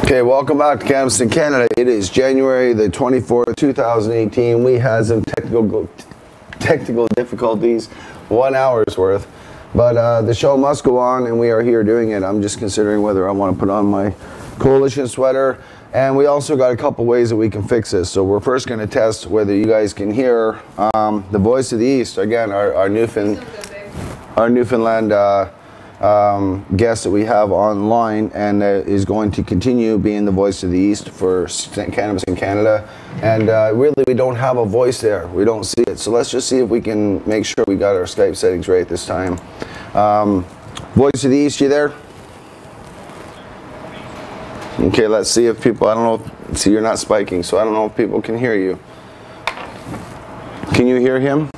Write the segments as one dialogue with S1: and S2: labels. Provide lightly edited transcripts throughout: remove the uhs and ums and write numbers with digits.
S1: Okay, welcome back to Cannabis in Canada. It is January the 24th, 2018. We had some technical difficulties, 1 hour's worth. But the show must go on, and we are here doing it. I'm just considering whether I want to put on my coalition sweater. And we also got a couple ways that we can fix this. So we're first going to test whether you guys can hear the voice of the East. Again, our Newfoundland guest that we have online, and is going to continue being the voice of the East for Cannabis in Canada. And really, we don't have a voice there. We don't see it. So let's just see if we can make sure we got our Skype settings right this time. Voice of the East, you there? Okay, let's see if people, I don't know, see, you're not spiking, so I don't know if people can hear you. Can you hear him?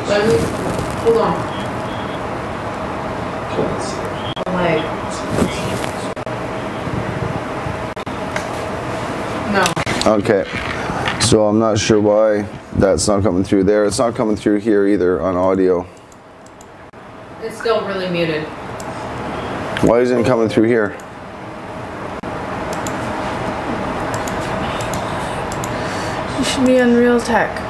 S2: Hold on. No.
S1: Okay, so I'm not sure why that's not coming through there. It's not coming through here either on audio.
S2: It's still really muted.
S1: Why isn't it coming through here?
S3: You should be on Real Tech.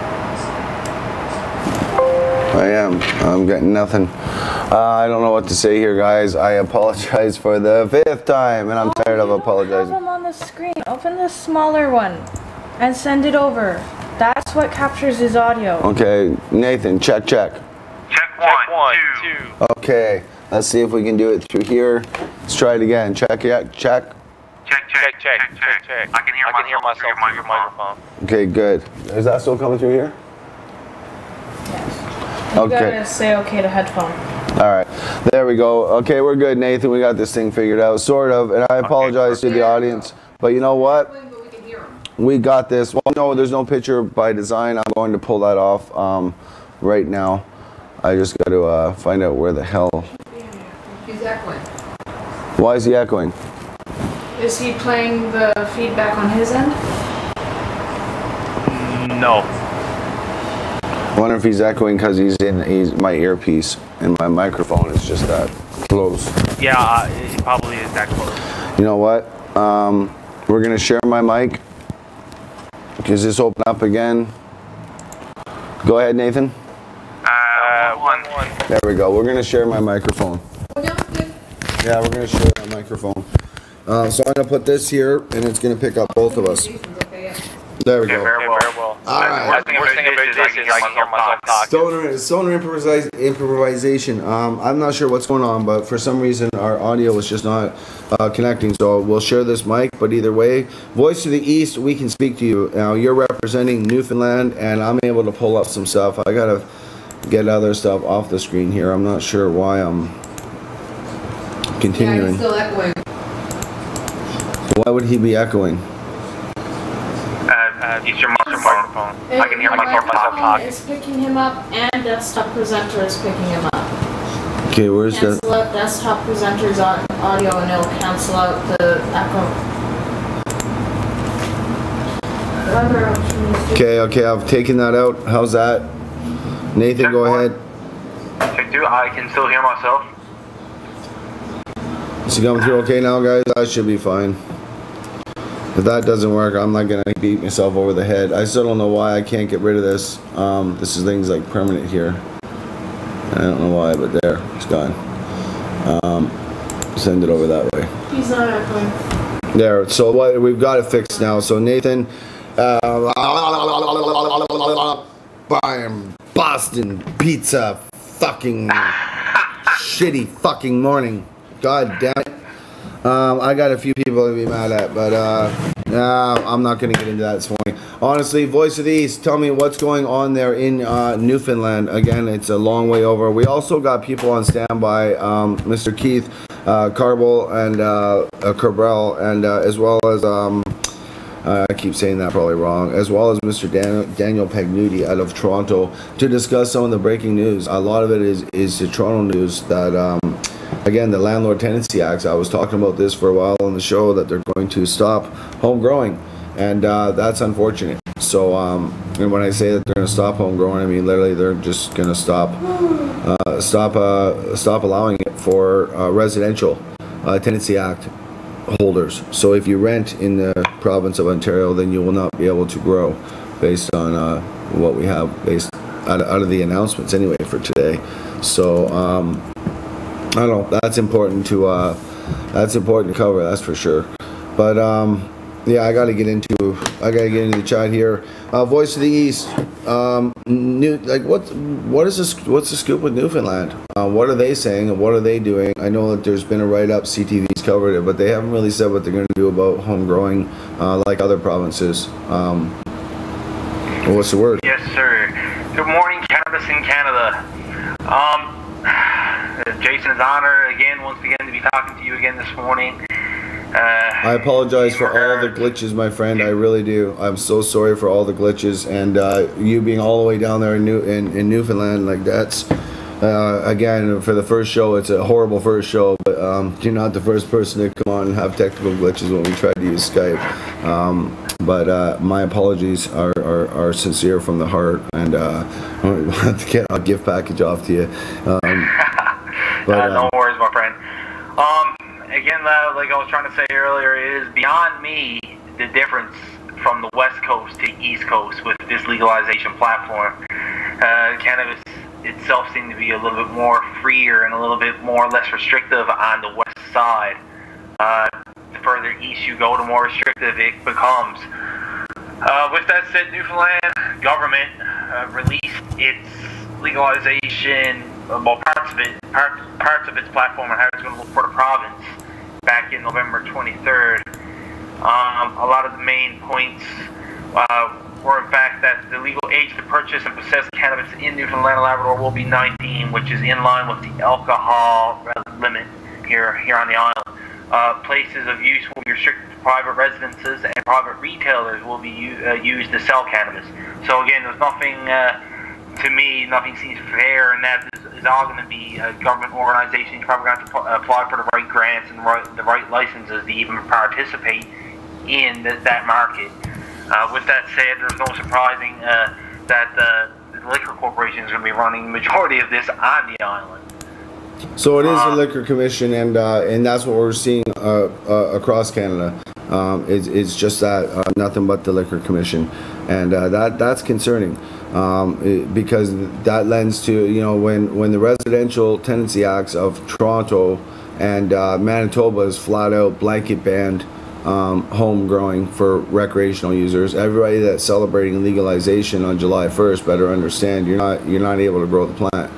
S1: I am. I'm getting nothing. I don't know what to say here, guys. I apologize for the 5th time, and I'm tired of apologizing.
S3: Have them on the screen. Open the smaller one and send it over. That's what captures his audio.
S1: Okay, Nathan, check.
S4: Check one, two.
S1: Okay, let's see if we can do it through here. Let's try it again. Check.
S4: Check. I can hear myself through your microphone.
S1: Okay, good. Is that still coming through here?
S3: Yes. You
S1: Okay.
S3: gotta say okay to headphone.
S1: All right, there we go. Okay, we're good, Nathan. We got this thing figured out, sort of. And I apologize to the audience, but you know what? We got this. Well, no, there's no picture by design. I'm going to pull that off right now. I just got to find out where the hell.
S2: He's echoing.
S1: Why is he echoing?
S3: Is he playing the feedback on his end?
S4: No.
S1: I wonder if he's echoing because he's my earpiece and my microphone is just that close.
S4: Yeah, it probably is that close.
S1: You know what? We're going to share my mic. Does this open up again? Go ahead, Nathan.
S4: One.
S1: There we go. We're going to share my microphone. Yeah, we're going to share my microphone. So I'm going to put this here, and it's going to pick up both of us. There we go.
S4: Very well.
S1: All right.
S4: Worst thing about this is I can hear myself talk.
S1: Stoner improvisation. I'm not sure what's going on, but for some reason our audio was just not connecting. So we'll share this mic, but either way, voice of the East, we can speak to you. Now you're representing Newfoundland, and I'm able to pull up some stuff. I gotta get other stuff off the screen here. I'm not sure why I'm continuing.
S2: Yeah, he's still echoing.
S1: Why would he be echoing?
S4: Use your microphone. I can hear myself talk.
S3: It's picking him up, and desktop presenter is picking him up.
S1: Okay, where's that?
S3: Cancel out desktop presenter's audio, and it'll cancel out the echo. The other option is
S1: Okay, I've taken that out. How's that? Nathan,
S4: Check
S1: go
S4: one.
S1: ahead.
S4: Check two. I can still hear myself.
S1: Is it coming through okay now, guys? That should be fine. If that doesn't work, I'm not gonna beat myself over the head. I still don't know why I can't get rid of this. This is things like permanent here. I don't know why, but there, it's gone. Send it over that way.
S3: he's not echoing.
S1: There, so what we've got it fixed now. So Nathan, Boston pizza, fucking shitty fucking morning. God damn it. I got a few people to be mad at, but I'm not going to get into that this morning. Honestly, Voice of the East, tell me what's going on there in Newfoundland. Again, it's a long way over. We also got people on standby, Mr. Keith Carbell and Cabral, and as well as, I keep saying that probably wrong, as well as Mr. Dano Pagnutti out of Toronto to discuss some of the breaking news. A lot of it is the Toronto news that again, the Landlord Tenancy Acts, I was talking about this for a while on the show, that they're going to stop home growing, and that's unfortunate. So, and when I say that they're going to stop home growing, I mean literally they're just going to stop stop allowing it for Residential Tenancy Act holders. So if you rent in the province of Ontario, then you will not be able to grow, based on what we have based out of the announcements anyway for today. So I don't know. That's important to cover. That's for sure. But yeah, I gotta get into the chat here. Voice of the East. What's the scoop with Newfoundland? What are they saying and what are they doing? I know that there's been a write-up. CTV's covered it, but they haven't really said what they're going to do about home growing, like other provinces. What's the word?
S4: Yes, sir. Good morning, Cannabis in Canada. Jason, it's an honor again, once again, to be talking to you again this morning.
S1: I apologize for all the glitches, my friend. I really do. I'm so sorry for all the glitches, and you being all the way down there in Newfoundland. Like, that's again, for the first show, it's a horrible first show, but you're not the first person to come on and have technical glitches when we tried to use Skype. But my apologies are sincere from the heart, and I'll have to get a gift package off to you.
S4: No worries, my friend. Again, like I was trying to say earlier, it is beyond me the difference from the West Coast to East Coast with this legalization platform. Cannabis itself seems to be a little bit more freer and a little bit more less restrictive on the west side. The further east you go, the more restrictive it becomes. With that said, Newfoundland government released its legalization, well, parts of its platform and how it's going to look for the province back in November 23rd. A lot of the main points were in fact that the legal age to purchase and possess cannabis in Newfoundland and Labrador will be 19, which is in line with the alcohol limit here on the island. Places of use will be restricted to private residences, and private retailers will be used to sell cannabis. So again, there's nothing, to me, nothing seems fair, and that is all going to be government organizations probably going to apply for the right grants and the right licenses to even participate in that market. With that said, there's no surprising that the Liquor Corporation is going to be running the majority of this on the island.
S1: So it is a liquor commission, and that's what we're seeing across Canada. It's just that nothing but the liquor commission, and that's concerning, because that lends to, you know, when the Residential Tenancy Acts of Toronto and Manitoba is flat out blanket banned home growing for recreational users. Everybody that's celebrating legalization on July 1st better understand you're not able to grow the plant.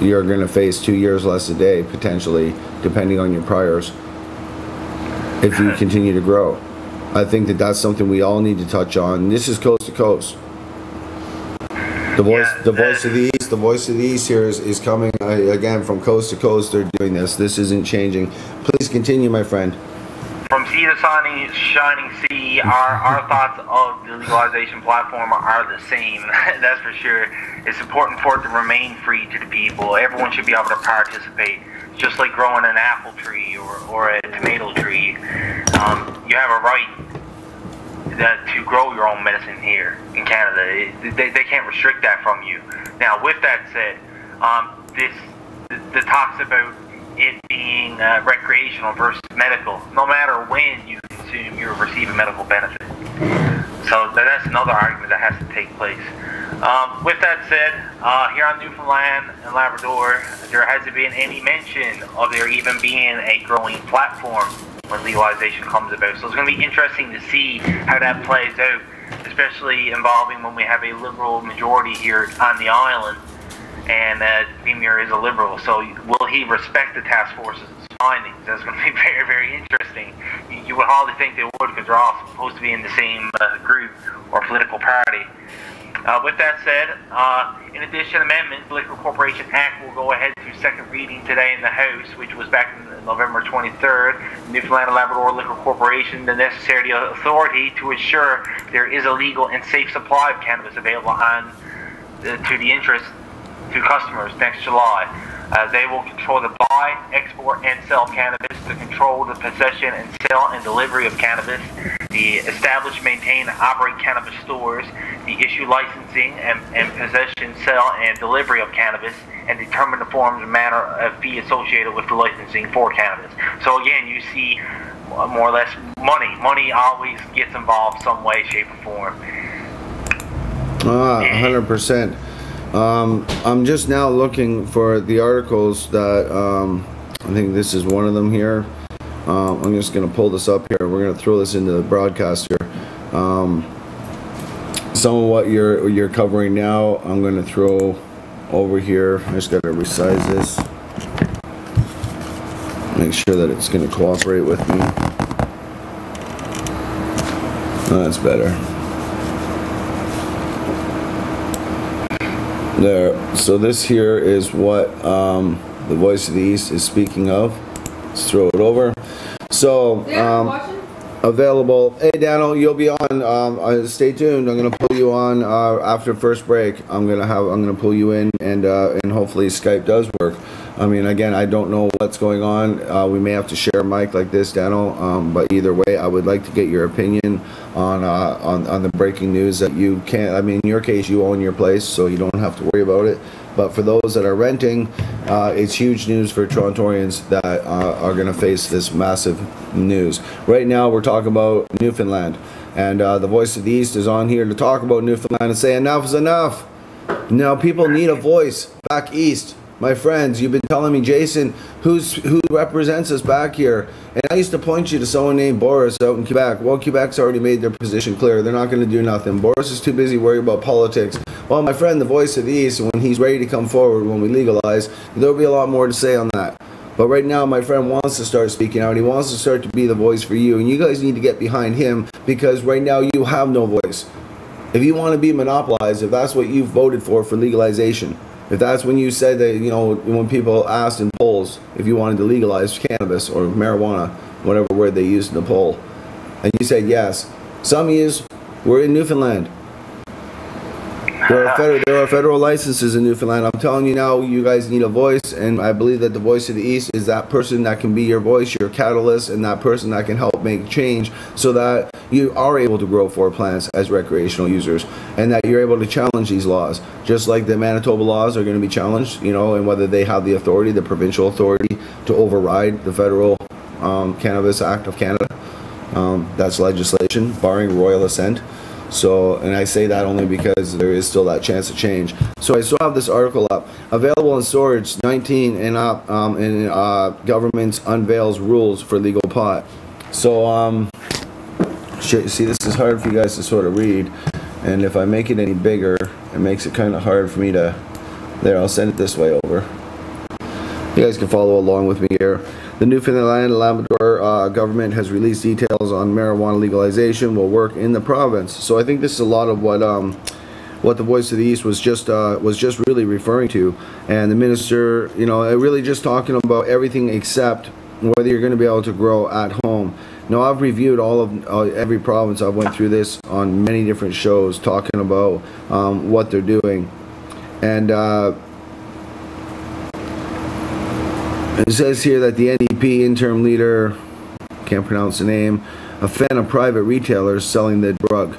S1: You're going to face 2 years less a day, potentially, depending on your priors, if you continue to grow. I think that's something we all need to touch on. This is coast to coast. The voice of the East. The voice of the East here is coming again from coast to coast. They're doing this. This isn't changing. Please continue, my friend.
S4: From sea to shining sea, our thoughts of the legalization platform are the same. That's for sure. It's important for it to remain free to the people. Everyone should be able to participate. Just like growing an apple tree or a tomato tree. You have a right to grow your own medicine here in Canada. They can't restrict that from you. Now, with that said, the talks about it being recreational versus medical. No matter when you consume, you receive a medical benefit. So that's another argument that has to take place. With that said, here on Newfoundland and Labrador, there hasn't been any mention of there even being a growing platform when legalization comes about. So it's going to be interesting to see how that plays out, especially involving when we have a Liberal majority here on the island, and Premier is a Liberal. So will he respect the task force's findings? That's going to be very, very interesting. You would hardly think they would, because they're all supposed to be in the same group or political party. With that said, in addition, amendments, the Liquor Corporation Act will go ahead to second reading today in the House, which was back in November 23rd. Newfoundland and Labrador Liquor Corporation, the necessary authority to ensure there is a legal and safe supply of cannabis available to the interest to customers next July. They will control the buy, export, and sell cannabis, to control the possession and sale and delivery of cannabis, the establish, maintain, and operate cannabis stores, the issue licensing and possession, sale, and delivery of cannabis, and determine the forms and manner of fee associated with the licensing for cannabis. So again, you see more or less money always gets involved some way, shape, or form.
S1: 100%. I'm just now looking for the articles that I think this is one of them here. I'm just going to pull this up here. We're going to throw this into the broadcast here. Some of what you're covering now, I'm going to throw over here. I just got to resize this. Make sure that it's going to cooperate with me. Oh, that's better. There. So this here is what the Voice of the East is speaking of. Let's throw it over. So, available. Hey, Dano, you'll be on. Stay tuned. I'm gonna pull you on after first break. I'm gonna pull you in, and hopefully Skype does work. I mean, again, I don't know what's going on. We may have to share a mic like this, Dano. But either way, I would like to get your opinion on the breaking news that you can't. I mean, in your case, you own your place, so you don't have to worry about it. But for those that are renting, it's huge news for Torontoians that are going to face this massive news. Right now, we're talking about Newfoundland. And the Voice of the East is on here to talk about Newfoundland and say enough is enough. Now, people need a voice back east. My friends, you've been telling me, Jason, who represents us back here? And I used to point you to someone named Boris out in Quebec. Well, Quebec's already made their position clear. They're not going to do nothing. Boris is too busy worrying about politics. Well, my friend, the Voice of the East, when he's ready to come forward, when we legalize, there'll be a lot more to say on that. But right now, my friend wants to start speaking out. He wants to start to be the voice for you. And you guys need to get behind him, because right now you have no voice. If you want to be monopolized, if that's what you voted for legalization, if that's when you said that, you know, when people asked in polls if you wanted to legalize cannabis or marijuana, whatever word they used in the poll, and you said yes, some of you were in Newfoundland. There are federal licenses in Newfoundland. I'm telling you now, you guys need a voice, and I believe that the Voice of the East is that person that can be your voice, your catalyst, and that person that can help make change so that you are able to grow 4 plants as recreational users, and that you're able to challenge these laws. Just like the Manitoba laws are going to be challenged, you know, and whether they have the authority, the provincial authority, to override the federal Cannabis Act of Canada. That's legislation, barring royal assent. So, and I say that only because there is still that chance of change. So I still have this article up. Available in storage, 19 and up, government unveils rules for legal pot. So, see, this is hard for you guys to sort of read. And if I make it any bigger, it makes it kind of hard for me to, there, I'll send it this way over. You guys can follow along with me here. The Newfoundland and Labrador government has released details on marijuana legalization will work in the province. So I think this is a lot of what the Voice of the East was just really referring to, and the minister, you know, really just talking about everything except whether you're going to be able to grow at home. Now, I've reviewed all of every province. I've went through this on many different shows talking about what they're doing, and it says here that the NDP interim leader, can't pronounce the name, a fan of private retailers selling the drug.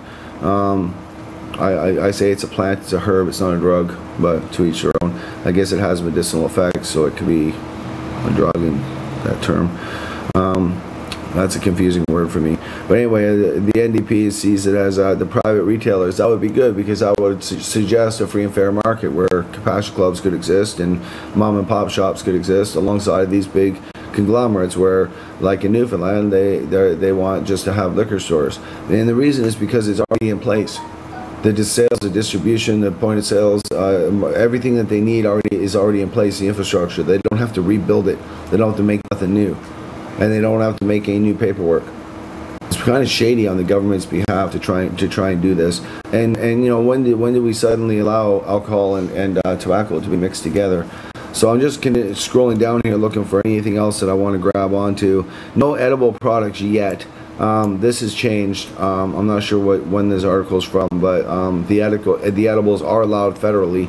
S1: I say it's a plant, it's a herb, it's not a drug, but to each their own. I guess it has medicinal effects, so it could be a drug in that term. That's a confusing word for me. But anyway, the NDP sees it as the private retailers. That would be good, because that would suggest a free and fair market where compassion clubs could exist and mom and pop shops could exist alongside these big conglomerates where, like in Newfoundland, they want just to have liquor stores. And the reason is because it's already in place. The sales, the distribution, the point of sales, everything that they need is already in place, the infrastructure. They don't have to rebuild it. They don't have to make nothing new. And they don't have to make any new paperwork. It's kind of shady on the government's behalf to try and do this. And you know, when did we suddenly allow alcohol and tobacco to be mixed together? So I'm just kind of scrolling down here looking for anything else that I want to grab onto. No edible products yet. This has changed. I'm not sure when this article's from, but the edibles are allowed federally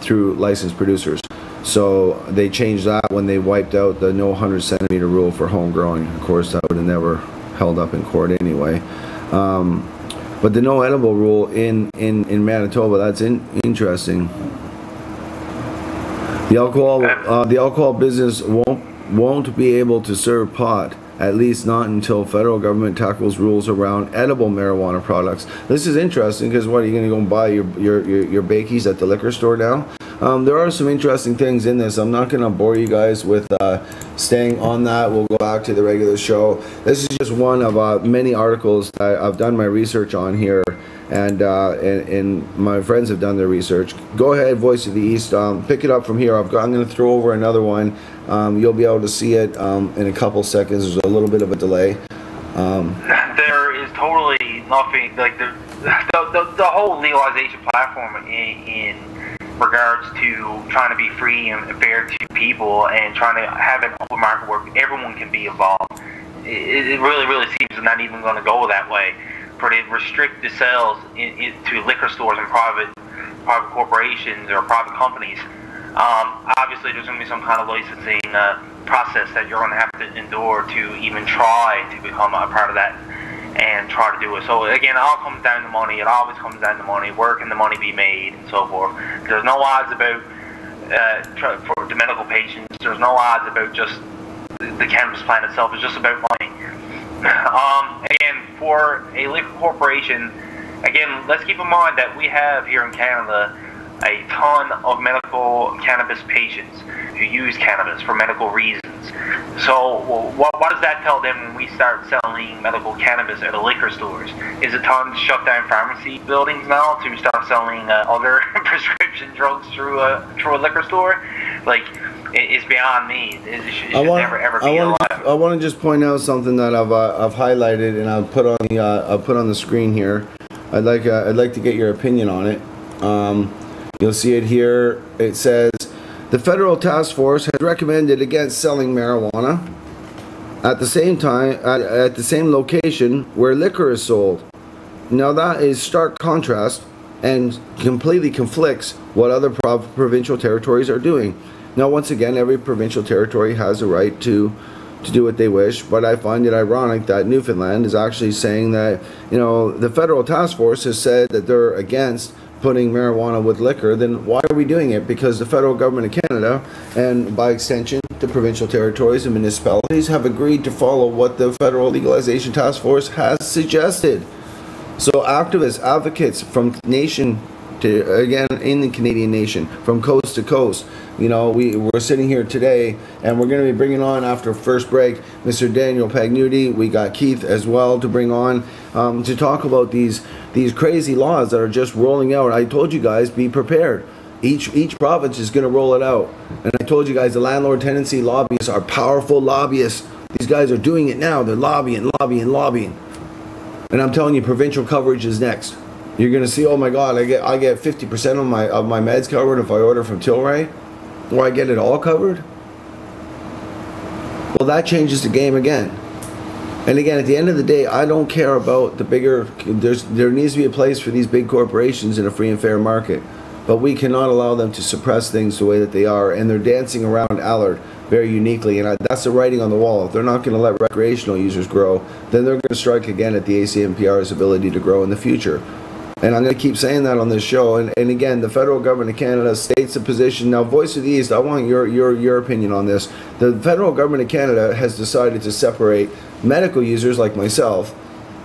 S1: through licensed producers. So they changed that when they wiped out the no 100-centimeter rule for home growing. Of course, that would have never held up in court anyway. But the no edible rule in Manitoba, that's interesting. The alcohol business won't be able to serve pot, at least not until federal government tackles rules around edible marijuana products. This is interesting because what, are you going to go and buy your bakies at the liquor store now? There are some interesting things in this. I'm not going to bore you guys with staying on that. We'll go back to the regular show. This is just one of many articles that I've done my research on here, and my friends have done their research. Go ahead, Voice of the East. Pick it up from here. I'm going to throw over another one. You'll be able to see it in a couple seconds. There's a little bit of a delay.
S4: There is totally nothing like the whole legalization platform in regards to trying to be free and fair to people and trying to have an open market where everyone can be involved. It really seems not even going to go that way. For to restrict the sales to liquor stores and private corporations or private companies, obviously there's going to be some kind of licensing process that you're going to have to endure to even try to become a part of that and try to do it. So again, it all comes down to money. It always comes down to money. Where can the money be made and so forth. There's no odds about for the medical patients. There's no odds about just the cannabis plant itself. It's just about money. Again, for a liquor corporation, again, let's keep in mind that we have here in Canada a ton of medical cannabis patients who use cannabis for medical reasons. So what does that tell them when we start selling medical cannabis at the liquor stores? Is it time to shut down pharmacy buildings now to start selling other prescription drugs through a liquor store? Like, it's beyond me. It should never ever be allowed.
S1: I want to just point out something that I've highlighted and I'll put on the screen here. I'd like to get your opinion on it. You'll see it here. It says the federal task force has recommended against selling marijuana at the same time at the same location where liquor is sold. Now that is stark contrast and completely conflicts what other provincial territories are doing. Now, once again, every provincial territory has a right to do what they wish, but I find it ironic that Newfoundland is actually saying that, you know, the federal task force has said that they're against putting marijuana with liquor. Then why are we doing it? Because the federal government of Canada, and by extension the provincial territories and municipalities, have agreed to follow what the federal legalization task force has suggested. So activists, advocates from nation to, again, in the Canadian nation, from coast to coast, you know, we're sitting here today, and we're going to be bringing on, after first break, Mr. Dano Pagnutti. We got Keith as well to bring on to talk about these crazy laws that are just rolling out. I told you guys, be prepared. Each province is going to roll it out. And I told you guys, the landlord tenancy lobbyists are powerful lobbyists. These guys are doing it now. They're lobbying. And I'm telling you, provincial coverage is next. You're going to see, oh my God, I get 50% of my meds covered if I order from Tilray. Or I get it all covered? Well, that changes the game again. And again, at the end of the day, I don't care about the bigger... There needs to be a place for these big corporations in a free and fair market. But we cannot allow them to suppress things the way that they are. And they're dancing around Allard very uniquely. And that's the writing on the wall. If they're not going to let recreational users grow, then they're going to strike again at the ACMPR's ability to grow in the future. And I'm going to keep saying that on this show. And again, the federal government of Canada states a position. Now, Voice of the East, I want your opinion on this. The federal government of Canada has decided to separate medical users like myself,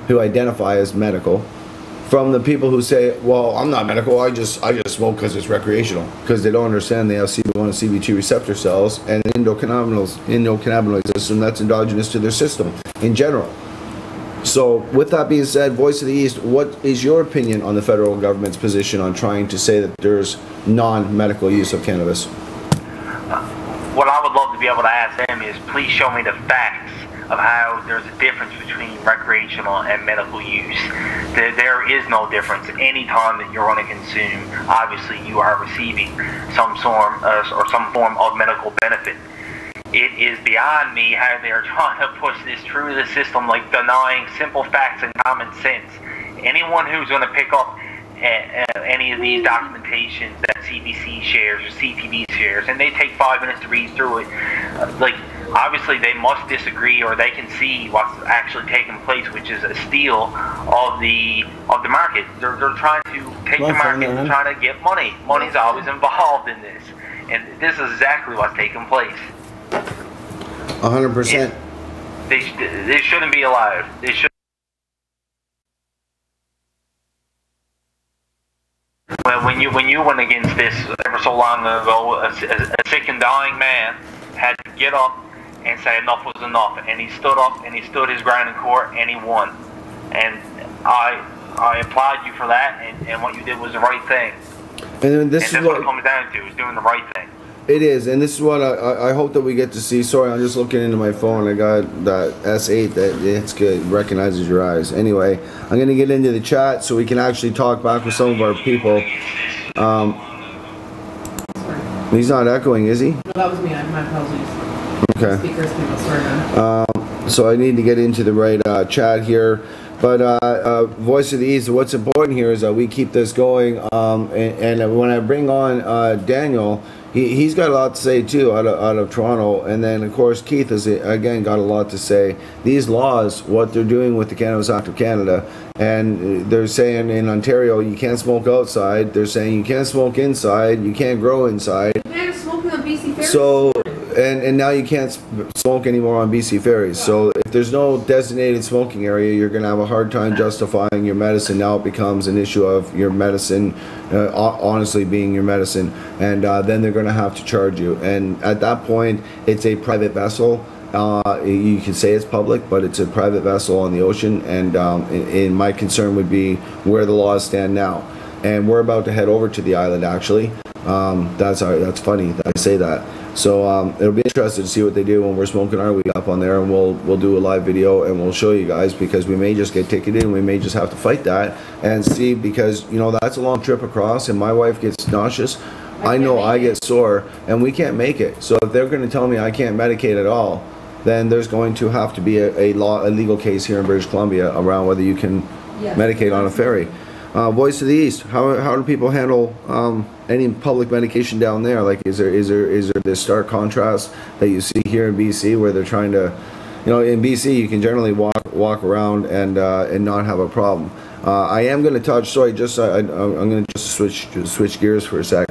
S1: who identify as medical, from the people who say, well, I'm not medical, I just smoke because it's recreational. Because they don't understand they have CB1 and CB2 receptor cells and an endocannabinoid system that's endogenous to their system in general. So, with that being said, Voice of the East, what is your opinion on the federal government's position on trying to say that there's non-medical use of cannabis?
S4: What I would love to be able to ask them is, please show me the facts of how there's a difference between recreational and medical use. There is no difference. Any time that you're going to consume, obviously you are receiving some form of medical benefit. It is beyond me how they're trying to push this through the system, like denying simple facts and common sense. Anyone who's going to pick up any of these documentations that CBC shares or CTV shares, and they take 5 minutes to read through it, like, obviously they must disagree, or they can see what's actually taking place, which is a steal of the market. They're trying to take the market and trying to get money. Money's always involved in this. And this is exactly what's taking place.
S1: 100%.
S4: They shouldn't be allowed. They should. When you went against this ever so long ago, a sick and dying man had to get up and say enough was enough, and he stood up and he stood his ground in court and he won. And I applaud you for that, and what you did was the right thing.
S1: And that's
S4: what it comes down to, is doing the right thing.
S1: It is, and this is what I hope that we get to see. Sorry, I'm just looking into my phone. I got that S8 that it's good, recognizes your eyes. Anyway, I'm going to get into the chat so we can actually talk back with some of our people. He's not echoing, is he?
S2: No, that was me. My apologies.
S1: Okay.
S2: Speakers, people, sorry, man.
S1: So I need to get into the right chat here. But Voice of the East, what's important here is that we keep this going. And when I bring on Daniel, he's got a lot to say too out of Toronto. And then of course Keith has again got a lot to say. These laws, what they're doing with the Cannabis Act of Canada, and they're saying in Ontario you can't smoke outside. They're saying you can't smoke inside, you can't grow inside.
S2: Man, smoking on BC Ferries.
S1: So and now you can't smoke anymore on BC Ferries. So if there's no designated smoking area, you're going to have a hard time justifying your medicine. Now it becomes an issue of your medicine honestly being your medicine, and then they're going to have to charge you. And at that point, it's a private vessel. You can say it's public, but it's a private vessel on the ocean. And my concern would be where the laws stand now. And we're about to head over to the island, actually. That's funny that I say that. So it'll be interesting to see what they do when we're smoking our weed up on there, and we'll do a live video and we'll show you guys, because we may just get ticketed and we may just have to fight that and see, because you know that's a long trip across, and my wife gets nauseous. I know I get sore, and we can't make it. So if they're going to tell me I can't medicate at all, then there's going to have to be a legal case here in British Columbia around whether you can medicate on a ferry. Voice of the East, how do people handle any public medication down there? Like, is there this stark contrast that you see here in BC, where they're trying to, you know, in BC you can generally walk around and not have a problem. I am going to touch. Sorry, I'm going to just switch gears for a sec.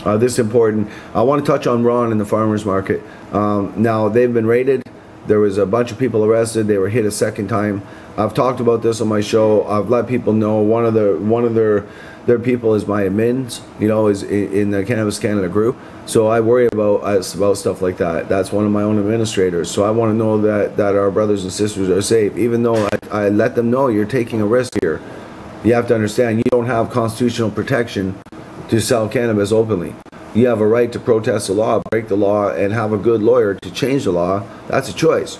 S1: This is important. I want to touch on Ron in the farmers market. Now they've been raided. There was a bunch of people arrested. They were hit a second time. I've talked about this on my show. I've let people know one of their people is my admins, you know, is in the Cannabis Canada group. So I worry about stuff like that. That's one of my own administrators. So I want to know that our brothers and sisters are safe, even though I let them know you're taking a risk here. You have to understand, you don't have constitutional protection to sell cannabis openly. You have a right to protest the law, break the law, and have a good lawyer to change the law. That's a choice.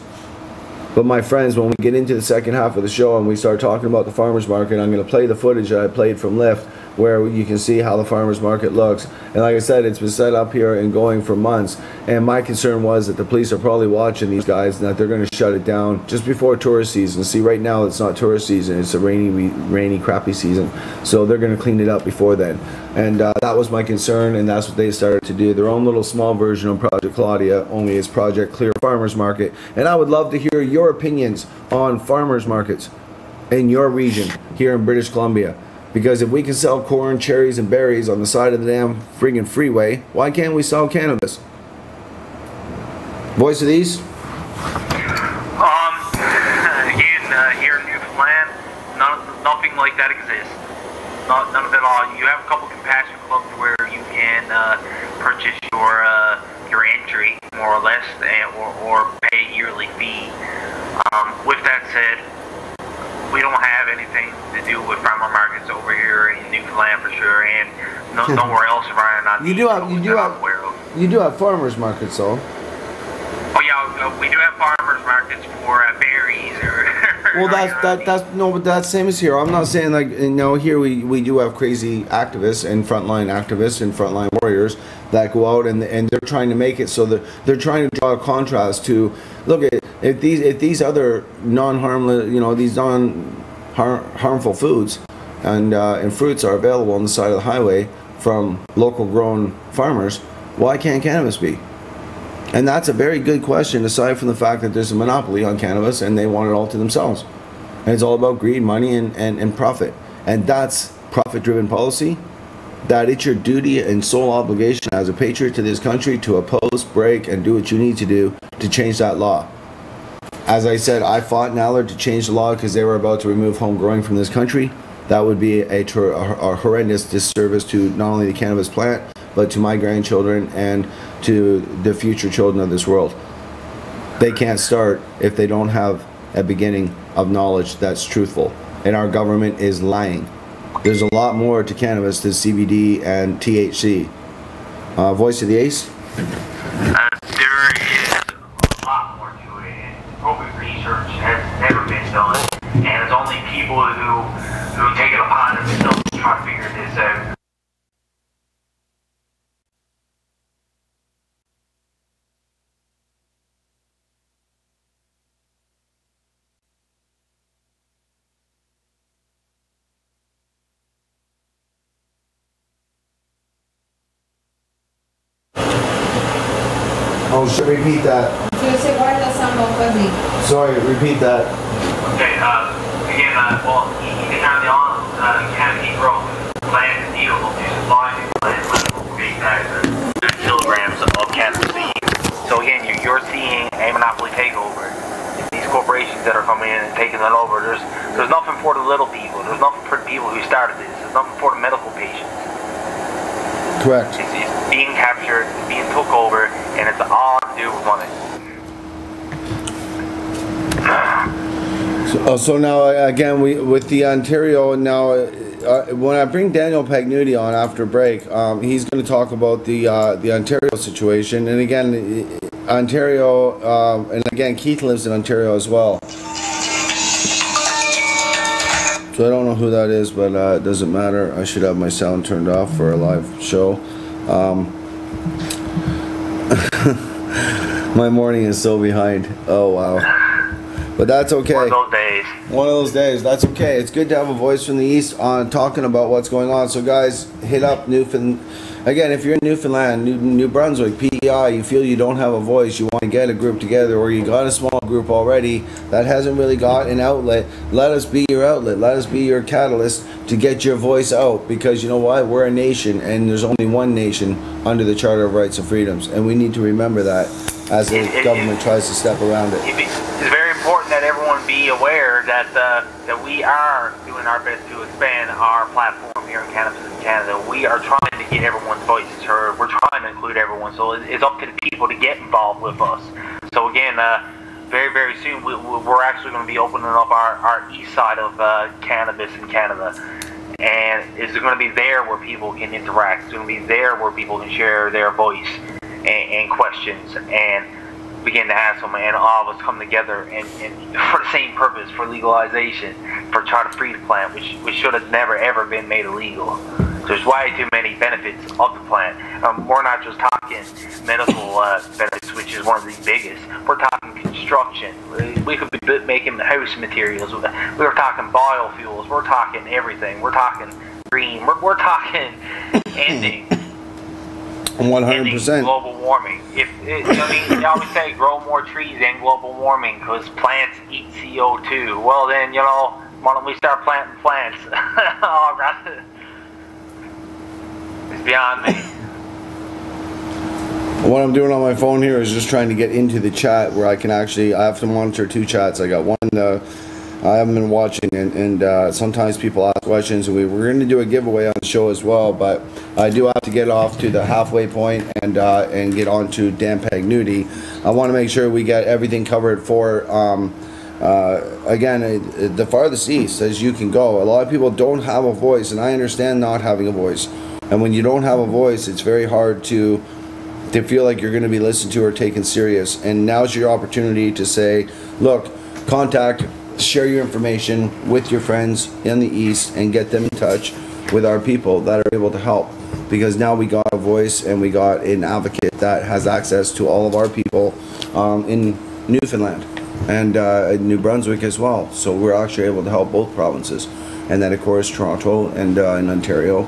S1: But my friends, when we get into the second half of the show and we start talking about the farmers market, I'm going to play the footage that I played from Lyft, where you can see how the farmers market looks. And like I said, it's been set up here and going for months. And my concern was that the police are probably watching these guys and that they're going to shut it down just before tourist season. See, right now it's not tourist season, it's a rainy, crappy season. So they're going to clean it up before then. And that was my concern, and that's what they started to do. Their own little small version of Project Claudia, only it's Project Clear Farmers Market. And I would love to hear your opinions on farmers markets in your region here in British Columbia. Because if we can sell corn, cherries, and berries on the side of the damn friggin' freeway, why can't we sell cannabis? Voice of the East?
S4: Again, here in Newfoundland, nothing like that exists. None of it at all. You have a couple compassion clubs where you can purchase your entry, more or less, or pay a yearly fee. With that said, we don't have anything to do with farmer markets over here in Newfoundland for sure, and nowhere else around.
S1: You do have farmers markets, though.
S4: Oh yeah, we do have farmers markets for berries or.
S1: Well, but that's same as here. I'm not saying like, you know, here we do have crazy activists and frontline warriors that go out and they're trying to make it so that they're trying to draw a contrast to, look at if these other non-harmless, you know, these non-harmful foods and fruits are available on the side of the highway from local grown farmers, why can't cannabis be? And that's a very good question, aside from the fact that there's a monopoly on cannabis and they want it all to themselves. And it's all about greed, money, and profit. And that's profit-driven policy. that it's your duty and sole obligation as a patriot to this country to oppose, break, and do what you need to do to change that law. As I said, I fought in Allard to change the law because they were about to remove home growing from this country. That would be a horrendous disservice to not only the cannabis plant, but to my grandchildren and to the future children of this world. They can't start if they don't have a beginning of knowledge that's truthful. And our government is lying. There's a lot more to cannabis than CBD and THC. Voice of the Ace?
S4: There is a lot more to it, and appropriate research has never been done, and it's only people who take it upon themselves to try to figure this out.
S1: Oh, should repeat that.
S2: I was gonna say, why does that sound all fuzzy?
S1: Sorry, repeat that.
S4: Okay, again, well, the on canopy growth plant is needable to supply the plant with 8,000 kilograms of cannabis seed. So again, you're seeing a monopoly takeover. These corporations that are coming in and taking it over, there's nothing for the little people. There's nothing for the people who started this. There's nothing for the medical patients.
S1: Correct.
S4: It's being captured, it's being took over, and it's all to do with money.
S1: So now again, with the Ontario now, when I bring Dano Pagnutti on after break, he's going to talk about the Ontario situation, and again, Ontario, and again, Keith lives in Ontario as well. So I don't know who that is, but it doesn't matter. I should have my sound turned off for a live show. My morning is so behind. Oh wow. But that's okay.
S4: One of those days.
S1: One of those days. That's okay. It's good to have a voice from the East on talking about what's going on. So guys, hit up Newfoundland. Again, if you're in Newfoundland, New Brunswick, PEI, you feel you don't have a voice, you want to get a group together, or you got a small group already that hasn't really got an outlet, let us be your outlet. Let us be your catalyst to get your voice out. Because you know what? We're a nation, and there's only one nation under the Charter of Rights and Freedoms. And we need to remember that as the government tries to step around it.
S4: It's very important that everyone be aware that that we are doing our best to expand our platform here in Cannabis in Canada. We are trying to get everyone's voices heard. We're trying to include everyone. So it's up to the people to get involved with us. So again, very, very soon we're actually going to be opening up our east side of Cannabis in Canada. And it's going to be there where people can interact. It's going to be there where people can share their voice and questions and begin to ask them, and all of us come together and for the same purpose, for legalization, for trying to free the plant, which should have never ever been made illegal. There's way too many benefits of the plant. We're not just talking medical benefits, which is one of the biggest. We're talking construction. We could be making house materials. We're talking biofuels. We're talking everything. We're talking green. We're talking ending.
S1: 100%.
S4: Global warming. I mean, they always say grow more trees and global warming because plants eat CO2. Well, then, why don't we start planting plants? Oh, God. It's beyond me.
S1: What I'm doing on my phone here is just trying to get into the chat where I have to monitor two chats. I got one I haven't been watching, and sometimes people ask questions, and we're going to do a giveaway on the show as well, but I do have to get off to the halfway point and get on to Dan Pagnutti. I want to make sure we get everything covered for, again, the farthest east as you can go. A lot of people don't have a voice, and I understand not having a voice. And when you don't have a voice, it's very hard to feel like you're going to be listened to or taken serious. And now's your opportunity to say, look, share your information with your friends in the East and get them in touch with our people that are able to help. Because now we got a voice and we got an advocate that has access to all of our people in Newfoundland and New Brunswick as well. So we're actually able to help both provinces. And then of course Toronto and in Ontario.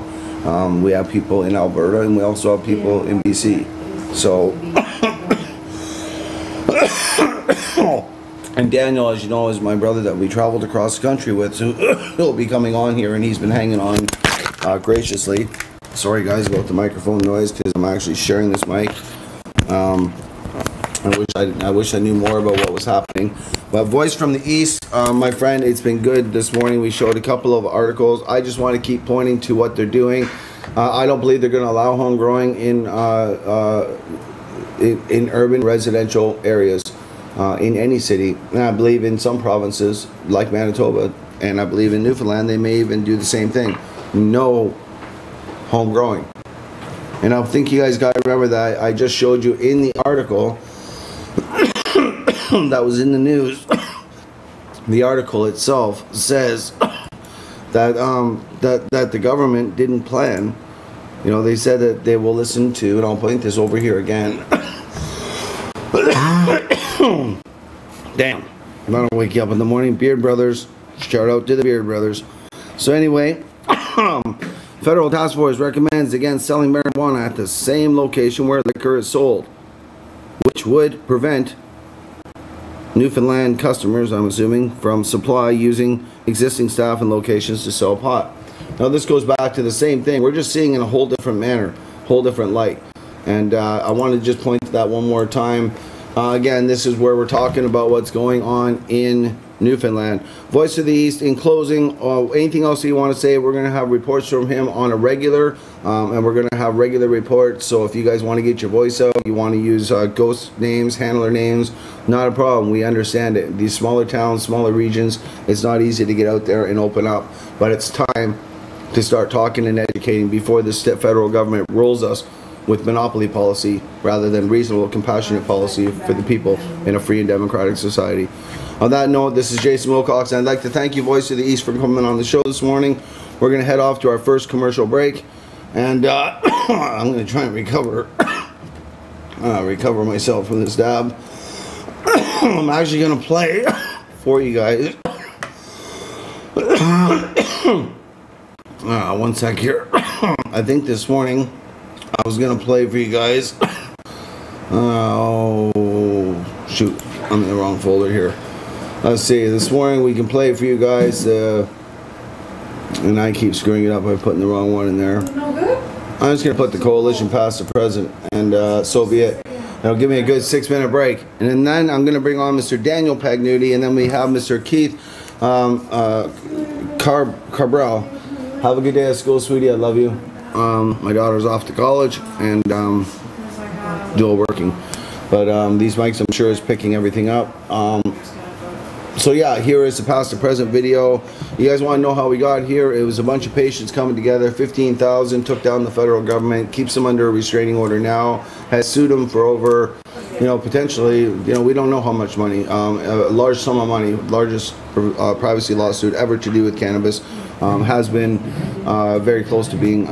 S1: We have people in Alberta, and we also have people in BC. So, and Daniel, as you know, is my brother that we traveled across the country with, so he'll be coming on here, and he's been hanging on graciously. Sorry guys about the microphone noise because I'm actually sharing this mic. I wish I knew more about what was happening. But Voice from the East, my friend, it's been good this morning. We showed a couple of articles. I just want to keep pointing to what they're doing. I don't believe they're going to allow home growing in urban residential areas in any city. And I believe in some provinces like Manitoba, and I believe in Newfoundland, they may even do the same thing. No home growing. And I think you guys got to remember that I just showed you in the article that was in the news. The article itself says that that the government didn't plan. You know, they said that they will listen to, and I'll point this over here again. Damn, I'm not gonna wake you up in the morning. Beard Brothers, shout out to the Beard Brothers. So anyway, federal task force recommends against selling marijuana at the same location where liquor is sold, which would prevent Newfoundland customers, I'm assuming, from supply using existing staff and locations to sell pot. Now this goes back to the same thing. We're just seeing in a whole different manner, whole different light. And I want to just point to that one more time. Again, this is where we're talking about what's going on in Newfoundland. Voice of the East, in closing, anything else you want to say? We're going to have reports from him on a regular, and we're going to have regular reports. So if you guys want to get your voice out, you want to use ghost names, handler names, not a problem. We understand it. These smaller towns, smaller regions, it's not easy to get out there and open up. But it's time to start talking and educating before the federal government rolls us with monopoly policy rather than reasonable, compassionate policy for the people in a free and democratic society. On that note, this is Jason Wilcox, and I'd like to thank you, Voice of the East, for coming on the show this morning. We're going to head off to our first commercial break, and I'm going to try and recover myself from this dab. I'm actually going to play for you guys. One sec here. I think this morning I was going to play for you guys. Oh, shoot. I'm in the wrong folder here. Let's see. This morning we can play for you guys. And I keep screwing it up by putting the wrong one in there.
S2: No good?
S1: I'm just going to put the coalition past the president. And so be it. That'll give me a good 6-minute break. And then I'm going to bring on Mr. Dano Pagnutti. And then we have Mr. Keith Cabral. Have a good day at school, sweetie. I love you. My daughter's off to college and dual working, but these mics I'm sure is picking everything up. So yeah, here is the past to present video. You guys want to know how we got here? It was a bunch of patients coming together. 15,000 took down the federal government, keeps them under a restraining order now, has sued them for over, potentially, we don't know how much money, a large sum of money, largest privacy lawsuit ever to do with cannabis, has been very close to being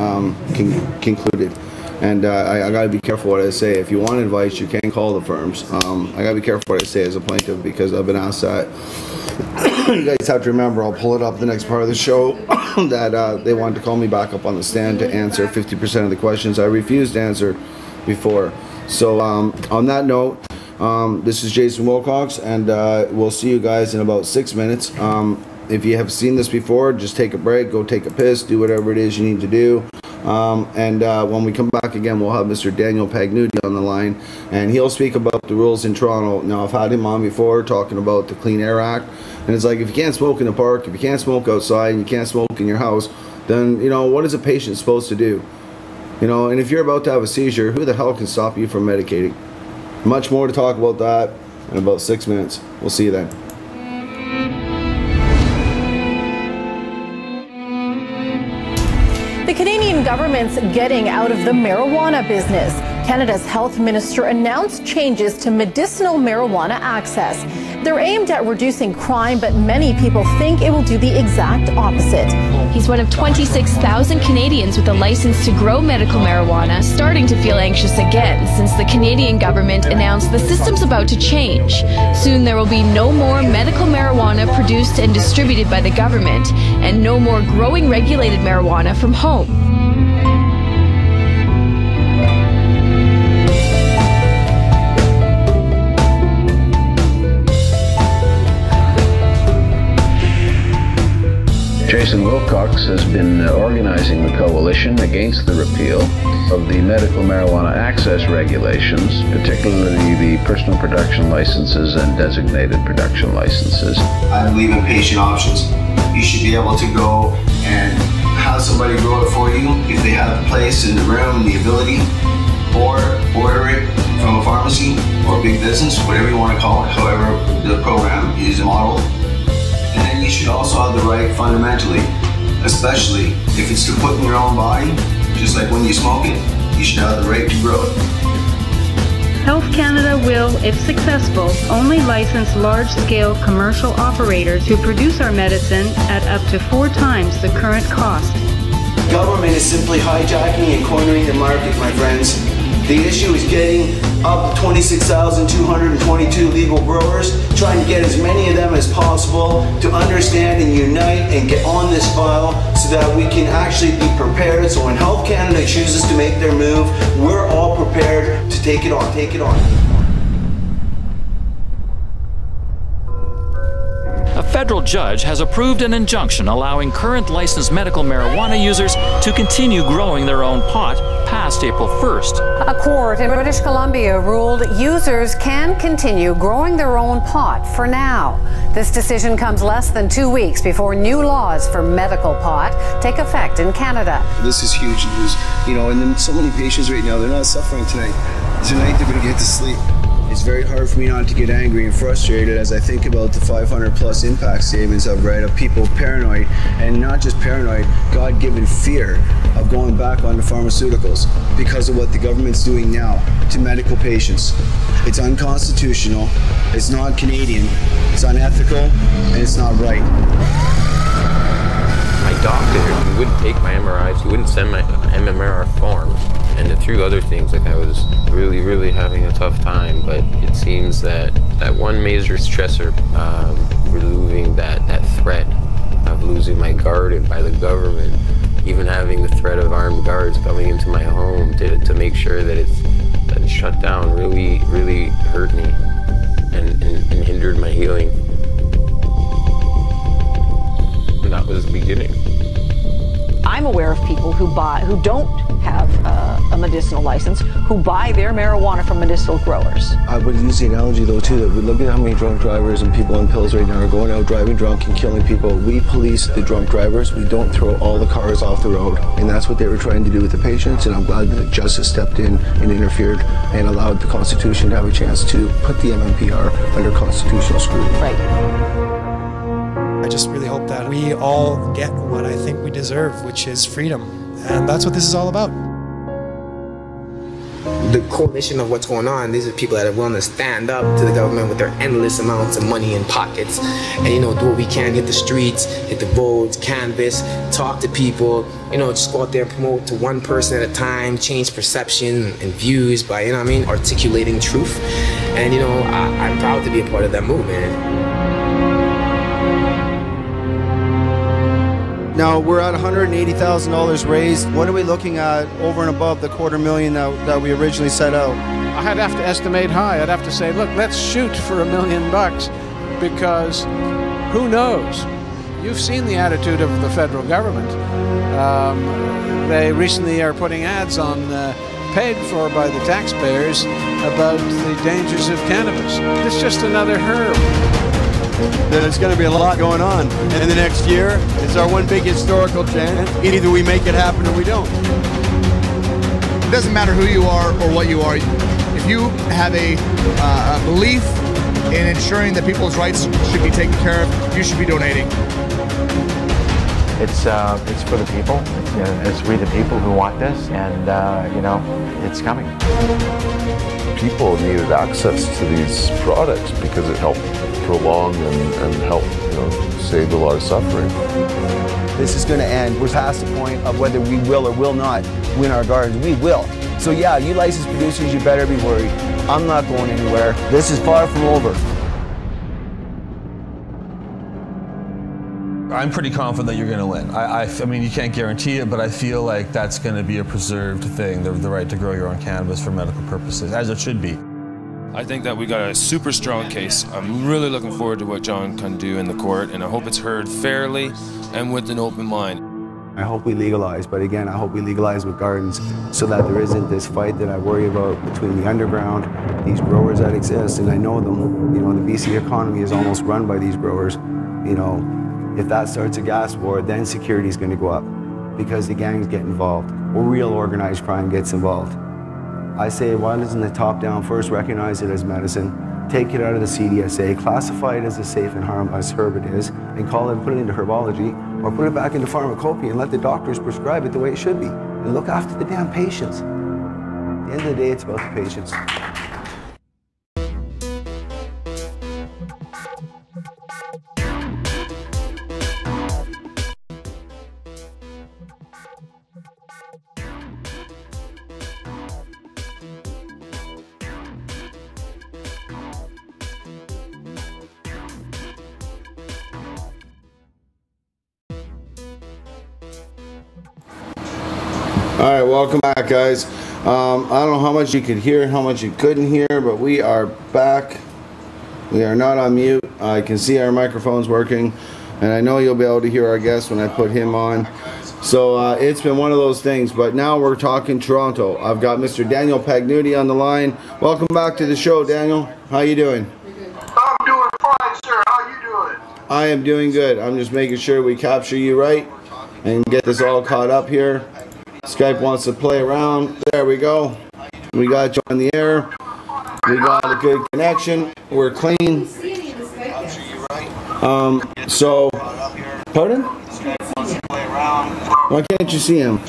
S1: concluded. And I gotta be careful what I say. If you want advice, you can call the firms. I gotta be careful what I say as a plaintiff because I've been asked that. You guys have to remember, I'll pull it up the next part of the show, that they wanted to call me back up on the stand to answer 50% of the questions I refused to answer before. So on that note, this is Jason Wilcox, and we'll see you guys in about 6 minutes. If you have seen this before, just take a break, go take a piss, do whatever it is you need to do. And when we come back again, we'll have Mr. Dano Pagnutti on the line, and he'll speak about the rules in Toronto. Now, I've had him on before talking about the Clean Air Act, and it's like, if you can't smoke in the park, if you can't smoke outside, and you can't smoke in your house, then, what is a patient supposed to do? And if you're about to have a seizure, who the hell can stop you from medicating? Much more to talk about that in about 6 minutes. We'll see you then.
S5: The Canadian government's getting out of the marijuana business. Canada's health minister announced changes to medicinal marijuana access. They're aimed at reducing crime, but many people think it will do the exact opposite.
S6: He's one of 26,000 Canadians with a license to grow medical marijuana, starting to feel anxious again since the Canadian government announced the system's about to change. Soon there will be no more medical marijuana produced and distributed by the government, and no more growing regulated marijuana from home.
S7: Jason Wilcox has been organizing the coalition against the repeal of the medical marijuana access regulations, particularly the personal production licenses and designated production licenses.
S1: I believe in patient options. You should be able to go and have somebody grow it for you if they have the place in the room, the ability, or order it from a pharmacy or a big business, whatever you want to call it, however the program is modeled. And then you should also have the right fundamentally, especially if it's to put in your own body, just like when you smoke it, you should have the right to grow it.
S8: Health Canada will, if successful, only license large-scale commercial operators who produce our medicine at up to 4 times the current cost.
S1: Government is simply hijacking and cornering the market, my friends. The issue is getting up to 26,222 legal growers, trying to get as many of them as possible to understand and unite and get on this file so that we can actually be prepared. So when Health Canada chooses to make their move, we're all prepared to take it on, take it on.
S9: A federal judge has approved an injunction allowing current licensed medical marijuana users to continue growing their own pot past April 1st.
S10: A court in British Columbia ruled users can continue growing their own pot for now. This decision comes less than 2 weeks before new laws for medical pot take effect in Canada.
S1: This is huge news, you know, and then so many patients right now, they're not suffering tonight. Tonight they're going to get to sleep. It's very hard for me not to get angry and frustrated as I think about the 500 plus impact statements I've read of people paranoid, and not just paranoid, God-given fear of going back onto pharmaceuticals because of what the government's doing now to medical patients. It's unconstitutional, it's not Canadian, it's unethical, and it's not right.
S11: My doctor, he wouldn't take my MRIs, he wouldn't send my MMR forms. And through other things, like I was really having a tough time, but it seems that one major stressor, removing that threat of losing my guard by the government, even having the threat of armed guards coming into my home to make sure that it's shut down, really hurt me and hindered my healing. And that was the beginning.
S12: I'm aware of people who don't have a medicinal license, who buy their marijuana from medicinal growers.
S1: I would use the analogy though too, that we look at how many drunk drivers and people on pills right now are going out driving drunk and killing people. We police the drunk drivers, we don't throw all the cars off the road. And that's what they were trying to do with the patients, and I'm glad that justice stepped in and interfered and allowed the Constitution to have a chance to put the MMPR under constitutional scrutiny.
S12: Right.
S13: I just really hope that we all get what I think we deserve, which is freedom. And that's what this is all about.
S14: The coalition of what's going on, these are people that are willing to stand up to the government with their endless amounts of money in pockets and, you know, do what we can, hit the streets, hit the votes, canvass, talk to people, you know, just go out there and promote to one person at a time, change perception and views by, you know what I mean, articulating truth. And, you know, I'm proud to be a part of that movement.
S15: Now we're at $180,000 raised. What are we looking at over and above the $250,000 that we originally set out?
S16: I'd have to estimate high. I'd have to say, look, let's shoot for $1 million because who knows? You've seen the attitude of the federal government. They recently are putting ads on paid for by the taxpayers about the dangers of cannabis. It's just another herb.
S15: There's going to be a lot going on in the next year. It's our one big historical chance. Either we make it happen or we don't.
S17: It doesn't matter who you are or what you are. If you have a belief in ensuring that people's rights should be taken care of, you should be donating.
S18: It's for the people. It's we the people who want this, and you know, it's coming.
S19: People needed access to these products because it helped prolong and help, you know, save a lot of suffering.
S1: This is going to end. We're past the point of whether we will or will not win our gardens. We will. So yeah, you licensed producers, you better be worried. I'm not going anywhere. This is far from over.
S20: I'm pretty confident that you're going to win. I mean, you can't guarantee it, but I feel like that's going to be a preserved thing, the right to grow your own cannabis for medical purposes, as it should be.
S21: I think that we got a super strong case. I'm really looking forward to what John can do in the court, and I hope it's heard fairly and with an open mind.
S22: I hope we legalize, but again, I hope we legalize with gardens so that there isn't this fight that I worry about between the underground, these growers that exist, and I know them. You know, the BC economy is almost run by these growers. You know, if that starts a gas war, then security is going to go up because the gangs get involved or real organized crime gets involved. I say, why doesn't the top down first recognize it as medicine, take it out of the CDSA, classify it as a safe and harmless herb it is, and call it, put it into herbology, or put it back into pharmacopoeia and let the doctors prescribe it the way it should be, and look after the damn patients. At the end of the day, it's about the patients.
S1: All right, welcome back, guys. I don't know how much you could hear, how much you couldn't hear, but we are back. We are not on mute. I can see our microphones working, and I know you'll be able to hear our guest when I put him on. So it's been one of those things, but now we're talking Toronto. I've got Mr. Dano Pagnutti on the line. Welcome back to the show, Daniel. How you doing?
S23: I'm doing fine, sir. How you doing?
S1: I am doing good. I'm just making sure we capture you right and get this all caught up here. Skype wants to play around. There we go. We got you on the air. We got a good connection. We're clean. So, pardon? Why can't you see him?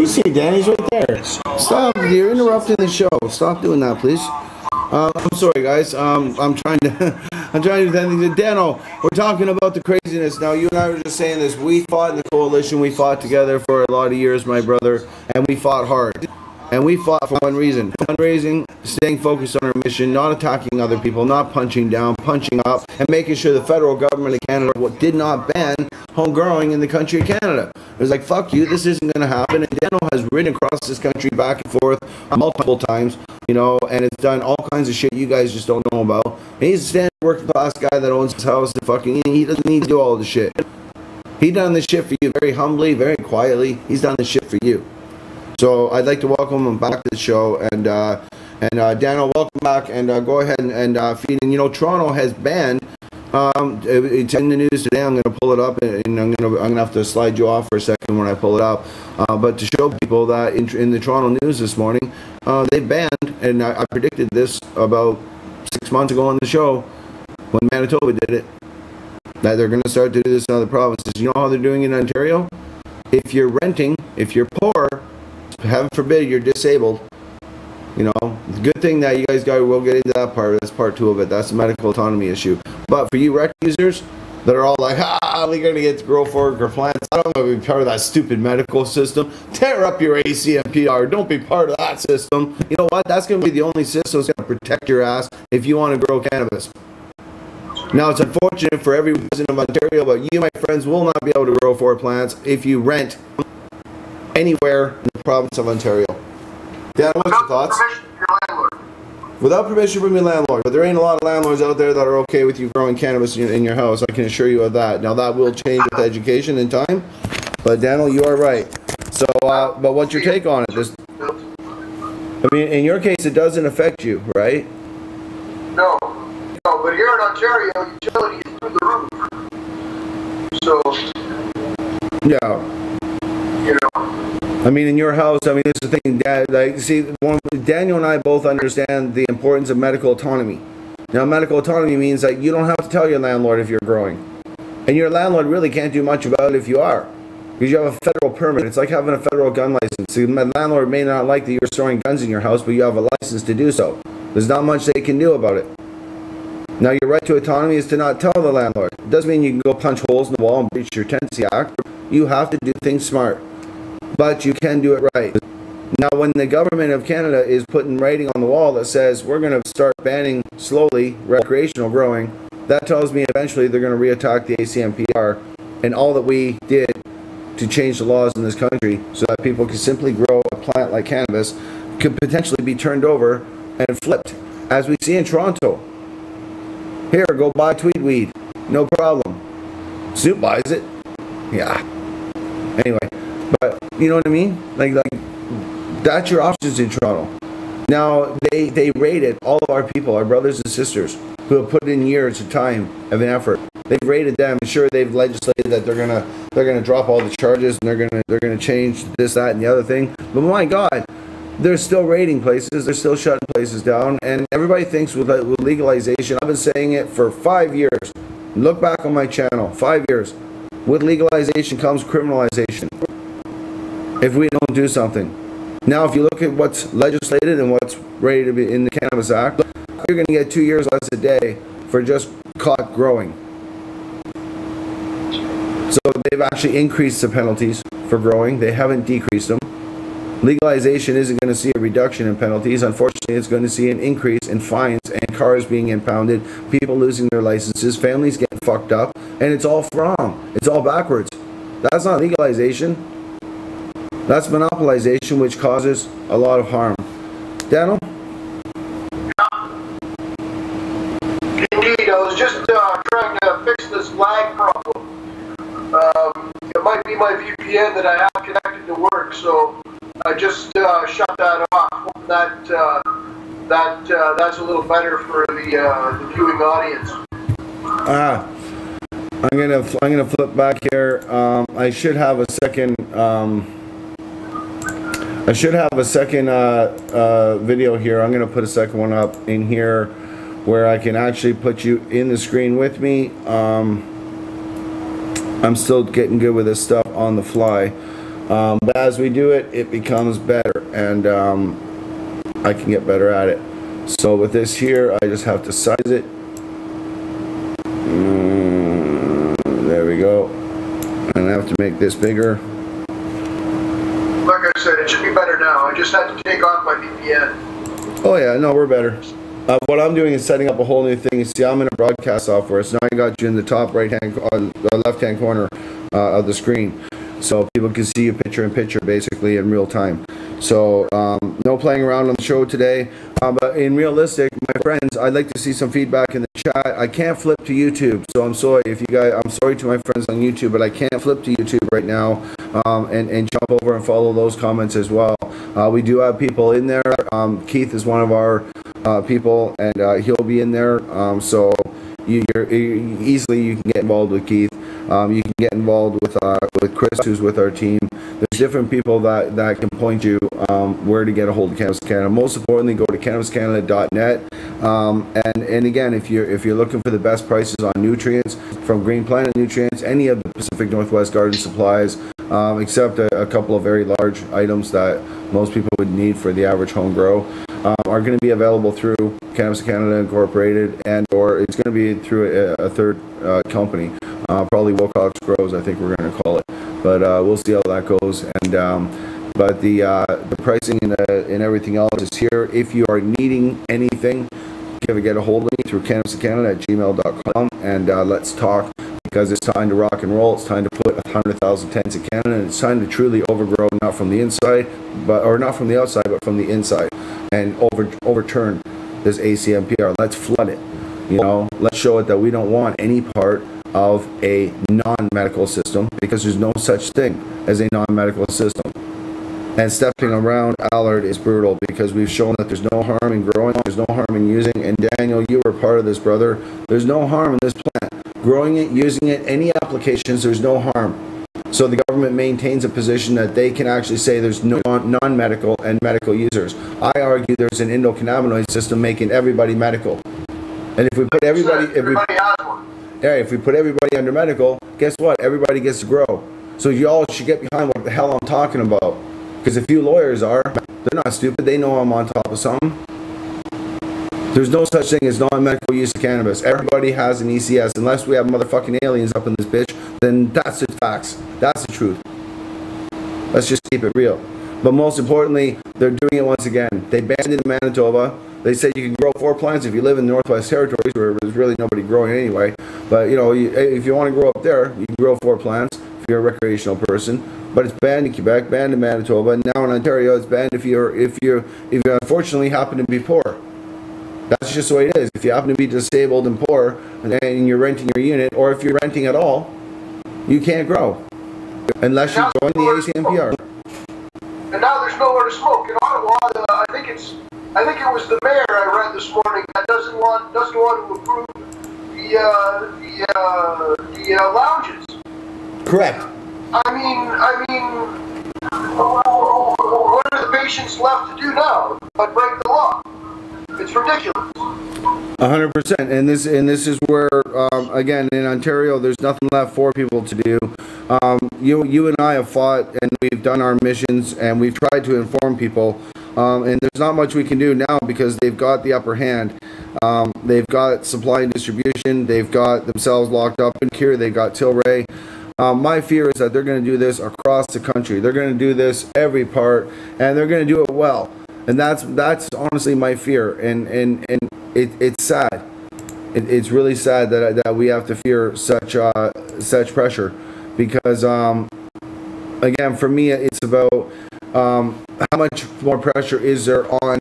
S1: You see Danny's right there. Stop, you're interrupting the show. Stop doing that, please. I'm sorry, guys. I'm trying to do things. Dano, we're talking about the craziness. Now, you and I were just saying this. We fought in the coalition. We fought together for a lot of years, my brother, and we fought hard. And we fought for one reason. Fundraising, staying focused on our mission, not attacking other people, not punching down, punching up, and making sure the federal government of Canada did not ban home growing in the country of Canada. It was like, fuck you, this isn't going to happen. And Dano has ridden across this country back and forth multiple times, you know, and it's done all kinds of shit you guys just don't know about. And he's a standard working class guy that owns his house and fucking, he doesn't need to do all this shit. He done this shit for you very humbly, very quietly. He's done this shit for you. So I'd like to welcome him back to the show, and Dano, welcome back, and go ahead and feed. And you know, Toronto has banned. It's in the news today. I'm going to pull it up, and I'm going to have to slide you off for a second when I pull it up. But to show people that in the Toronto news this morning, they banned, and I predicted this about 6 months ago on the show when Manitoba did it, that they're going to start to do this in other provinces. You know how they're doing it in Ontario? If you're renting, if you're poor, heaven forbid you're disabled, you know, good thing that you guys will get into that part. That's part 2 of it. That's the medical autonomy issue. But for you rec users that are all like, we're going to get to grow forward or plants, I don't want to be part of that stupid medical system. Tear up your ACMPR. Don't be part of that system. You know what? That's going to be the only system that's going to protect your ass if you want to grow cannabis. Now, it's unfortunate for every resident of Ontario, but you, my friends, will not be able to grow forward plants if you rent anywhere in the province of Ontario. Dan, what's your thoughts? Without permission from your landlord. But there ain't a lot of landlords out there that are okay with you growing cannabis in your house. I can assure you of that. Now, that will change with education and time. But, Daniel, you are right. So, but what's your take on it? I mean, in your case, it doesn't affect you, right?
S23: No, but here in Ontario, utility is through the roof. So,
S1: yeah.
S23: You know.
S1: I mean, in your house, I mean, this is the thing, Dad, like, see, Daniel and I both understand the importance of medical autonomy. Now, medical autonomy means that you don't have to tell your landlord if you're growing. And your landlord really can't do much about it if you are. Because you have a federal permit. It's like having a federal gun license. The landlord may not like that you're storing guns in your house, but you have a license to do so. There's not much they can do about it. Now, your right to autonomy is to not tell the landlord. It doesn't mean you can go punch holes in the wall and breach your Tenancy Act. You have to do things smart. But you can do it right. Now, when the government of Canada is putting writing on the wall that says we're going to start banning slowly recreational growing, that tells me eventually they're going to reattack the ACMPR, and all that we did to change the laws in this country so that people can simply grow a plant like cannabis, could potentially be turned over and flipped, as we see in Toronto. Here, go buy tweed weed, no problem. Snoop buys it, yeah. Anyway, but you know what I mean? Like that's your options in Toronto. Now they raided all of our people, our brothers and sisters, who have put in years of time, of an effort. They've raided them. Sure, they've legislated that they're gonna drop all the charges and they're gonna change this, that, and the other thing. But my God, they're still raiding places. They're still shutting places down. And everybody thinks with legalization. I've been saying it for 5 years. Look back on my channel. 5 years. With legalization comes criminalization. If we don't do something. Now, if you look at what's legislated and what's ready to be in the Cannabis Act, you're going to get 2 years less a day for just caught growing. So they've actually increased the penalties for growing. They haven't decreased them. Legalization isn't going to see a reduction in penalties. Unfortunately, it's going to see an increase in fines and cars being impounded, people losing their licenses, families getting fucked up, and it's all wrong. It's all backwards. That's not legalization. That's monopolization, which causes a lot of harm. Dano?
S23: Indeed, I was just trying to fix this lag problem. It might be my VPN that I have connected to work, so I just shut that off. Hope that's a little better for the viewing audience.
S1: I'm gonna flip back here. I should have a second. I should have a second video here. I'm gonna put a second one up in here where I can actually put you in the screen with me. I'm still getting good with this stuff on the fly. But as we do it, it becomes better, and I can get better at it. So with this here, I just have to size it. There we go. And I have to make this bigger.
S23: Like I said, it should be better now. I just had to take off my VPN.
S1: Oh yeah, no, we're better. What I'm doing is setting up a whole new thing. You see, I'm in a broadcast software, so now I got you in the top right-hand, left-hand corner of the screen. So people can see you picture in picture basically in real time. So no playing around on the show today, but in realistic, my friends, I'd like to see some feedback in the chat. I can't flip to YouTube, so I'm sorry if you guys, I'm sorry to my friends on YouTube, but I can't flip to YouTube right now and jump over and follow those comments as well. We do have people in there. Keith is one of our people, and he'll be in there. So easily you can get involved with Keith. You can get involved with Chris, who's with our team. There's different people that can point you where to get a hold of Cannabis Canada. Most importantly, go to cannabisincanada.net. And again, if you're looking for the best prices on nutrients from Green Planet Nutrients, any of the Pacific Northwest garden supplies, except a couple of very large items that most people would need for the average home grow, are going to be available through Cannabis Canada Incorporated, or it's going to be through a third company, probably Wilcox Grows, I think we're going to call it. But we'll see how that goes. And but the pricing and everything else is here. If you are needing anything, get a hold of me through cannabisincanada@gmail.com, and let's talk, because it's time to rock and roll. It's time to put 100,000 tents in Canada, and it's time to truly overgrow, not from the inside, or not from the outside, but from the inside, and overturn this ACMPR. Let's flood it. You know, let's show it that we don't want any part of a non-medical system, because there's no such thing as a non-medical system. And stepping around Allard is brutal, because we've shown that there's no harm in growing, there's no harm in using, and Daniel, you were part of this, brother. There's no harm in this plant. Growing it, using it, any applications, there's no harm. So the government maintains a position that they can actually say there's no non-medical and medical users. I argue there's an endocannabinoid system making everybody medical. And if we put everybody, if we put everybody under medical, guess what? Everybody gets to grow. So you all should get behind what the hell I'm talking about. Because if you lawyers are, they're not stupid. They know I'm on top of something. There's no such thing as non-medical use of cannabis. Everybody has an ECS. Unless we have motherfucking aliens up in this bitch, then that's the facts. That's the truth. Let's just keep it real. But most importantly, they're doing it once again. They banned it in Manitoba. They said you can grow 4 plants if you live in the Northwest Territories, where there's really nobody growing anyway. But you know, if you want to grow up there, you can grow 4 plants. If you're a recreational person, but it's banned in Quebec, banned in Manitoba, and now in Ontario it's banned if you unfortunately happen to be poor. That's just the way it is. If you happen to be disabled and poor, and you're renting your unit, or if you're renting at all, you can't grow unless you join the ACMPR.
S23: And now there's nowhere to smoke in Ottawa. I think it was the mayor I read this morning that doesn't want to approve the lounges.
S1: Correct.
S23: I mean, what are the patients left to do now but break the law? It's ridiculous.
S1: 100%, and this is where again in Ontario there's nothing left for people to do. You and I have fought and we've done our missions and we've tried to inform people, and there's not much we can do now because they've got the upper hand. They've got supply and distribution. They've got themselves locked up in here. They've got Tilray. My fear is that they're going to do this across the country. They're going to do this every part, and they're going to do it well. And that's honestly my fear, and it's sad. It's really sad that we have to fear such pressure, because again, for me, it's about how much more pressure is there on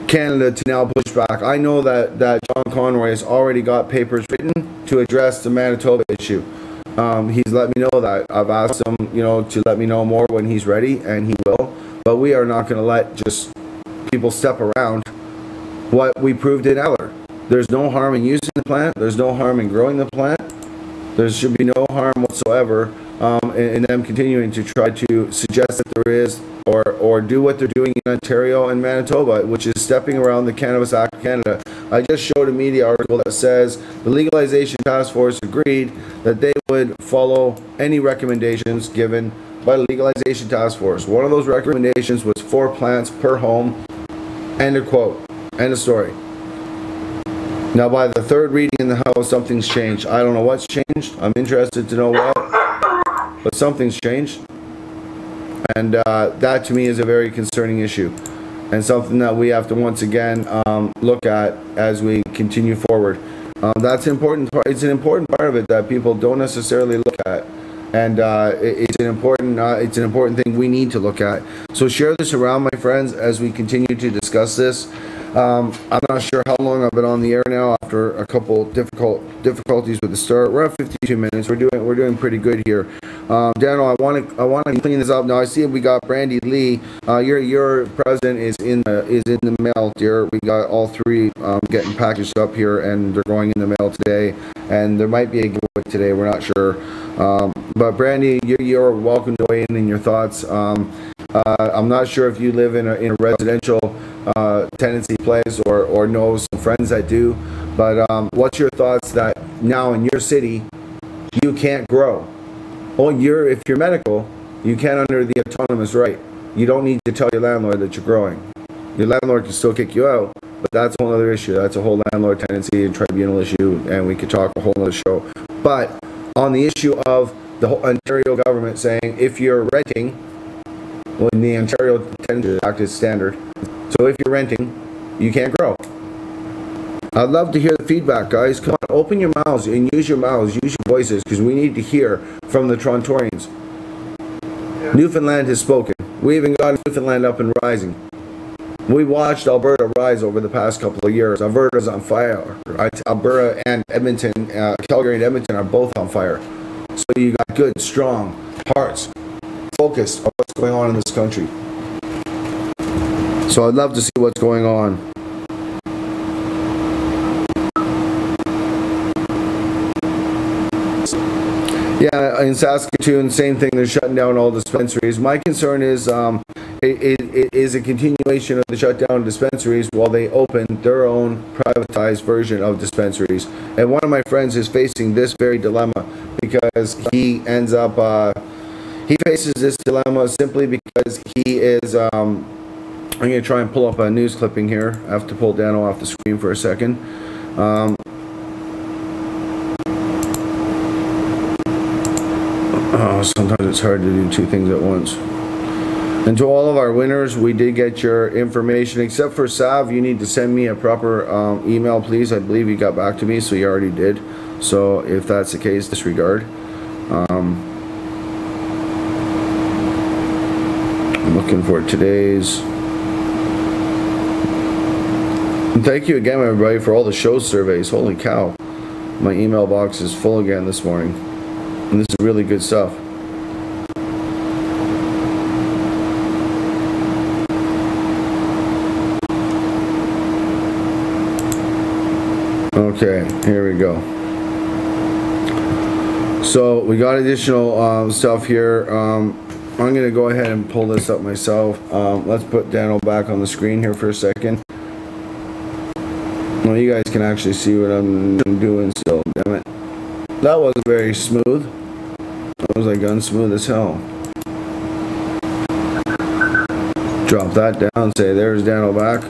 S1: Canada to now push back. I know that John Conroy has already got papers written to address the Manitoba issue. He's let me know that. I've asked him, to let me know more when he's ready, and he will. But we are not going to let just people step around what we proved in Eller. There's no harm in using the plant. There's no harm in growing the plant. There should be no harm whatsoever in them continuing to try to suggest that there is, or do what they're doing in Ontario and Manitoba, which is stepping around the Cannabis Act of Canada. I just showed a media article that says the legalization task force agreed that they would follow any recommendations given by the legalization task force. One of those recommendations was 4 plants per home. End of quote. End of story. Now, by the third reading in the House, something's changed. I don't know what's changed. I'm interested to know what, but something's changed, and that to me is a very concerning issue, and something that we have to once again look at as we continue forward. That's important. It's an important part of it that people don't necessarily look at. And it's an important thing we need to look at. So share this around, my friends, as we continue to discuss this. I'm not sure how long I've been on the air now after a couple difficulties with the start. We're at 52 minutes. We're doing pretty good here. Dano, I want to clean this up now. I see we got Brandy Lee. Your present is in the mail, dear. We got all 3 getting packaged up here, and they're going in the mail today. And there might be a giveaway today. We're not sure. But Brandy, you're welcome to weigh in your thoughts. I'm not sure if you live in a residential tenancy place or know some friends that do, but what's your thoughts that now in your city you can't grow? If you're medical, you can under the autonomous right. You don't need to tell your landlord that you're growing. Your landlord can still kick you out, but that's a whole other issue. That's a whole landlord tenancy and tribunal issue, and we could talk a whole other show. But on the issue of the Ontario government saying if you're renting, when the Ontario Tenancy Act is standard, so if you're renting, you can't grow. I'd love to hear the feedback, guys. Come on, open your mouths and use your mouths, use your voices, because we need to hear from the Torontorians. Yeah. Newfoundland has spoken. We even got Newfoundland up and rising. We watched Alberta rise over the past couple of years. Alberta's on fire. Alberta and Edmonton, Calgary and Edmonton are both on fire. So you got good, strong hearts, focused on what's going on in this country. So I'd love to see what's going on. Yeah, in Saskatoon, same thing. They're shutting down all dispensaries. My concern is it is a continuation of the shutdown of dispensaries while they open their own privatized version of dispensaries. And one of my friends is facing this very dilemma because he ends up, he faces this dilemma simply because he is, I'm going to try and pull up a news clipping here. I have to pull Dano off the screen for a second. Sometimes it's hard to do 2 things at once. And to all of our winners, we did get your information, except for Sav. You need to send me a proper email, please. I believe you got back to me, so you already did. So if that's the case, disregard. I'm looking for today's. And thank you again, everybody, for all the show surveys. Holy cow. My email box is full again this morning. And this is really good stuff. Okay, here we go. So we got additional stuff here. I'm going to go ahead and pull this up myself. Let's put Dano back on the screen here for a second. Well, you guys can actually see what I'm doing still, damn it. That wasn't very smooth. That was like unsmooth as hell. Drop that down, say there's Dano back.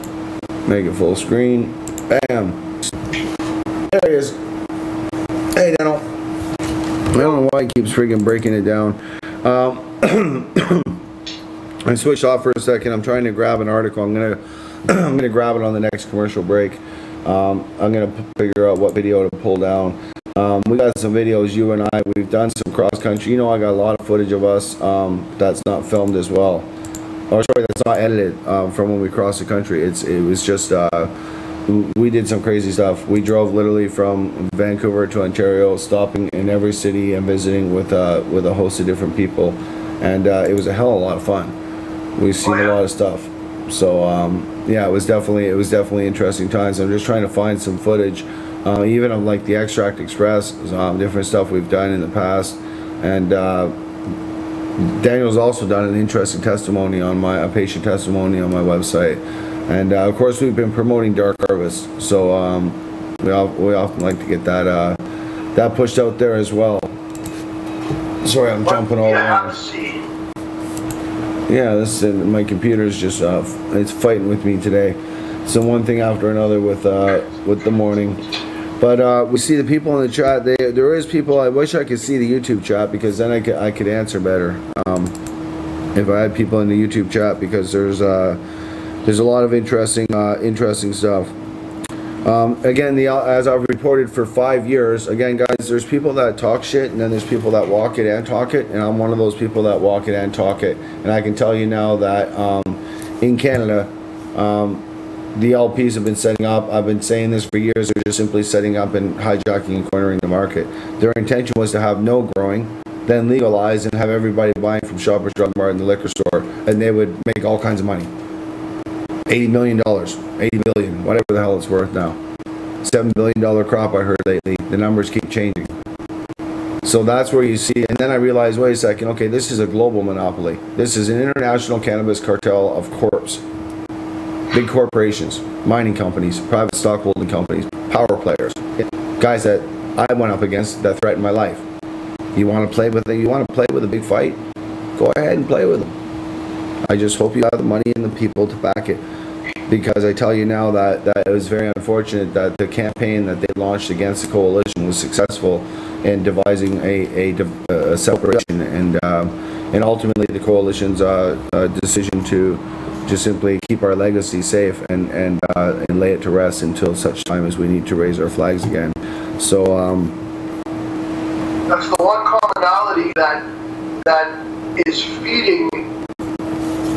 S1: Make it full screen. Bam. There he is. Hey, Dano. I don't know why he keeps freaking breaking it down. I switched off for a second. I'm trying to grab an article. I'm gonna grab it on the next commercial break. I'm gonna figure out what video to pull down. We got some videos, you and I. We've done some cross country. You know, I got a lot of footage of us that's not filmed as well. Oh, sorry, that's not edited from when we crossed the country. It was just. We did some crazy stuff. We drove literally from Vancouver to Ontario, stopping in every city and visiting with a host of different people, and it was a hell of a lot of fun. We've seen a lot of stuff. So yeah, it was definitely interesting times. I'm just trying to find some footage, even of like the Extract Express, different stuff we've done in the past, and Daniel's also done an interesting testimony on a patient testimony on my website. And of course, we've been promoting Dark Harvest, so we often like to get that pushed out there as well. Sorry, I'm jumping all around. Yeah, my computer's just it's fighting with me today. So one thing after another with the morning. But we see the people in the chat. There is people. I wish I could see the YouTube chat, because then I could answer better if I had people in the YouTube chat, because there's a lot of interesting stuff. Again, as I've reported for 5 years, again, guys, there's people that talk shit, and then there's people that walk it and talk it, and I'm one of those people that walk it and talk it. And I can tell you now that in Canada, the LPs have been setting up. I've been saying this for years. They're just simply setting up and hijacking and cornering the market. Their intention was to have no growing, then legalize and have everybody buying from Shoppers Drug Mart and the liquor store, and they would make all kinds of money. $80 million, 80 billion, whatever the hell it's worth now. $7 billion crop, I heard lately. The numbers keep changing. So that's where you see, and then I realized, wait a second, okay, this is a global monopoly. This is an international cannabis cartel of corps. Big corporations, mining companies, private stock holding companies, power players, guys that I went up against that threatened my life. You want to play with it? You want to play with a big fight? Go ahead and play with them. I just hope you have the money and the people to back it. Because I tell you now that it was very unfortunate that the campaign that they launched against the coalition was successful in devising a separation, and ultimately the coalition's decision to just simply keep our legacy safe and lay it to rest until such time as we need to raise our flags again. So
S23: that's the one commonality that is feeding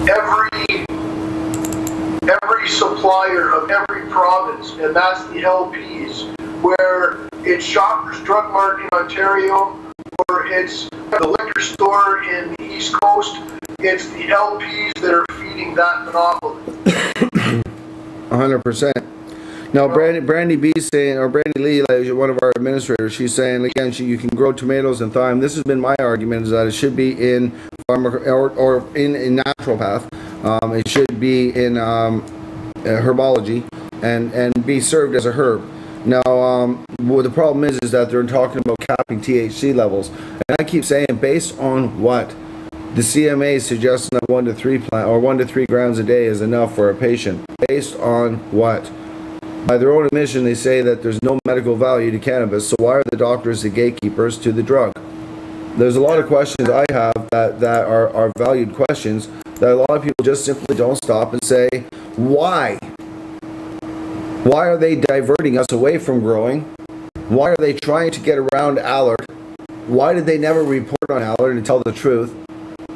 S23: every supplier of every province, and that's the LPs, where it's Shoppers Drug Mart in Ontario, or it's the liquor store in the East Coast. It's the LPs that are feeding that monopoly.
S1: 100%. Now, Brandy B saying, or Brandy Lee, like one of our administrators, she's saying again, you can grow tomatoes and thyme. This has been my argument, is that it should be in or in naturopath. It should be in herbology and be served as a herb. Now, well, the problem is that they're talking about capping THC levels, and I keep saying, based on what the CMA is suggesting that 1 to 3 grams a day is enough for a patient. Based on what? By their own admission, they say that there's no medical value to cannabis, so why are the doctors the gatekeepers to the drug? There's a lot of questions I have that are valued questions that a lot of people just simply don't stop and say, why? Why are they diverting us away from growing? Why are they trying to get around Allard? Why did they never report on Allard and tell the truth?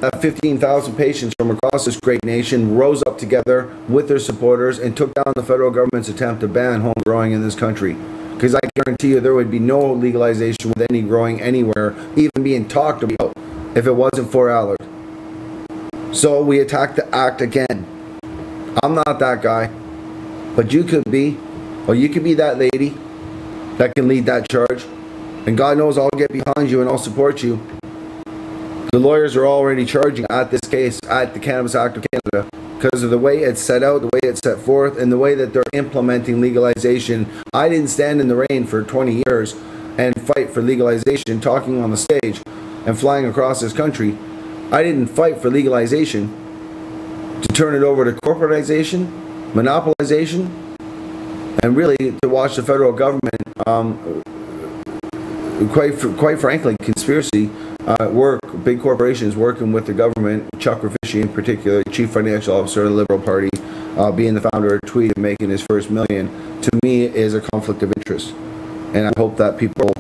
S1: that 15,000 patients from across this great nation rose up together with their supporters and took down the federal government's attempt to ban home growing in this country. Because I guarantee you there would be no legalization with any growing anywhere, even being talked about, if it wasn't for Allard. So we attacked the act again. I'm not that guy, but you could be, or you could be that lady that can lead that charge. And God knows I'll get behind you and I'll support you. The lawyers are already charging at this case at the Cannabis Act of Canada because of the way it's set out, the way it's set forth, and the way that they're implementing legalization. I didn't stand in the rain for 20 years and fight for legalization, talking on the stage and flying across this country. I didn't fight for legalization to turn it over to corporatization, monopolization, and really to watch the federal government, quite frankly, conspiracy work, big corporations working with the government, Chuck Raffishi in particular, Chief Financial Officer of the Liberal Party, being the founder of Tweet and making his first million, to me is a conflict of interest. And I hope that people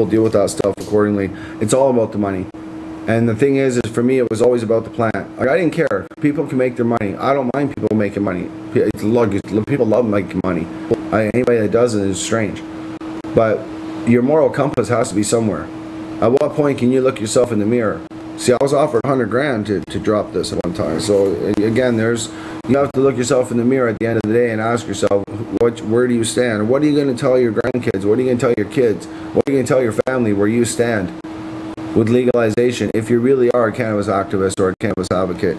S1: deal with that stuff accordingly. It's all about the money. And the thing is for me, it was always about the plant. Like, I didn't care. People can make their money. I don't mind people making money. People love making money. Anybody that doesn't is strange. But your moral compass has to be somewhere. At what point can you look yourself in the mirror? See, I was offered 100 grand to drop this at one time. So again, you have to look yourself in the mirror at the end of the day and ask yourself, where do you stand? What are you going to tell your grandkids? What are you going to tell your kids? What are you going to tell your family where you stand with legalization if you really are a cannabis activist or a cannabis advocate,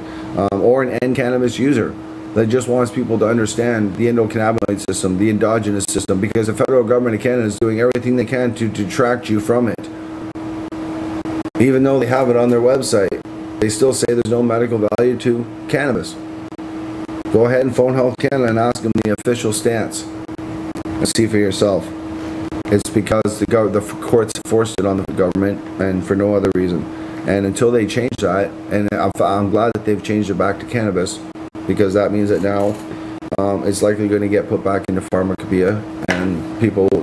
S1: or an end cannabis user that just wants people to understand the endocannabinoid system, the endogenous system, because the federal government of Canada is doing everything they can to detract you from it. Even though they have it on their website, they still say there's no medical value to cannabis. Go ahead and phone Health Canada and ask them the official stance and see for yourself. It's because the courts forced it on the government and for no other reason. And until they change that, and I'm glad that they've changed it back to cannabis, because that means that now it's likely going to get put back into pharmacopoeia and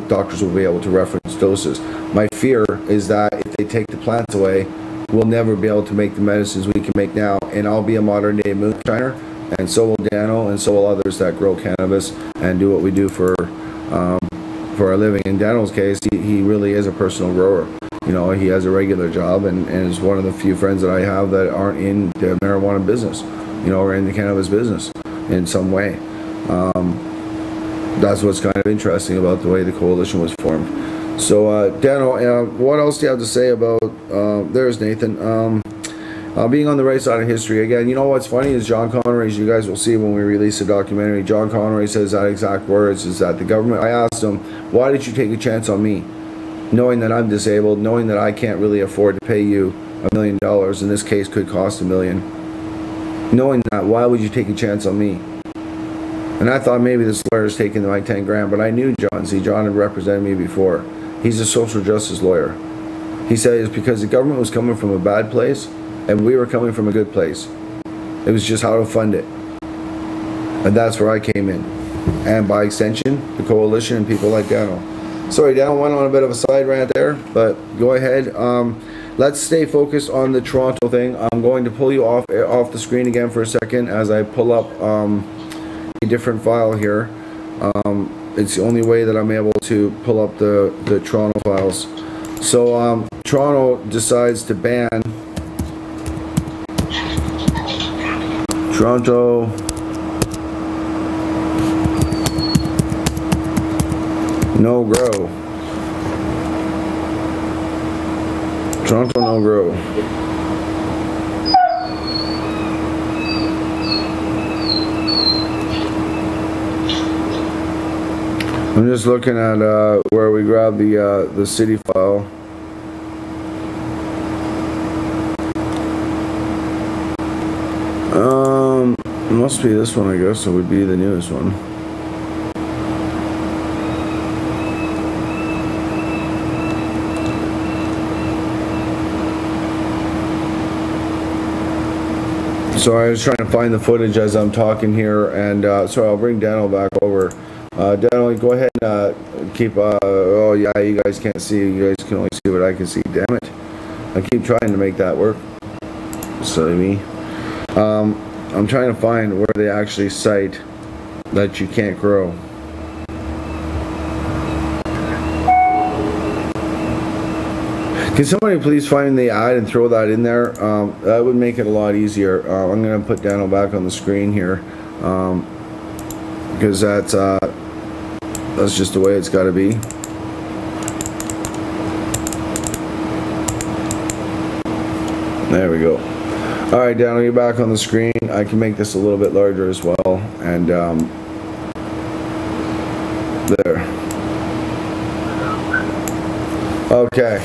S1: doctors will be able to reference doses. My fear is that if they take the plants away, we'll never be able to make the medicines we can make now, and I'll be a modern day moonshiner, and so will Dano, and so will others that grow cannabis and do what we do for our living. In Dano's case, he really is a personal grower. You know, he has a regular job and is one of the few friends that I have that aren't in the marijuana business, you know, or in the cannabis business in some way. That's what's kind of interesting about the way the coalition was formed. So, Dano, what else do you have to say about, there's Nathan, being on the right side of history? Again, you know what's funny is John Connery, as you guys will see when we release the documentary, John Connery says that exact words, is that the government, I asked him, why did you take a chance on me? Knowing that I'm disabled, knowing that I can't really afford to pay you $1 million, in this case could cost $1 million. Knowing that, why would you take a chance on me? And I thought maybe this lawyer's taking my 10 grand, but I knew John. See, John had represented me before. He's a social justice lawyer. He said it's because the government was coming from a bad place and we were coming from a good place. It was just how to fund it. And that's where I came in. And by extension, the coalition and people like Dano. Sorry, Dano went on a bit of a side rant there, but go ahead. Let's stay focused on the Toronto thing. I'm going to pull you off the screen again for a second as I pull up a different file here. It's the only way that I'm able to pull up the Toronto files. So Toronto decides to ban Toronto no grow. Toronto no grow. I'm just looking at where we grabbed the city file. It must be this one, I guess. It would be the newest one. So I was trying to find the footage as I'm talking here, and so I'll bring Dano back over. Dano, go ahead and keep, oh yeah, you guys can't see, you guys can only see what I can see, damn it. I keep trying to make that work. Silly me. I'm trying to find where they actually cite that you can't grow. Can somebody please find the ad and throw that in there? That would make it a lot easier. I'm going to put Dano back on the screen here, because that's just the way it's got to be. There we go. All right, Dano, you're back on the screen. I can make this a little bit larger as well, and there. Okay.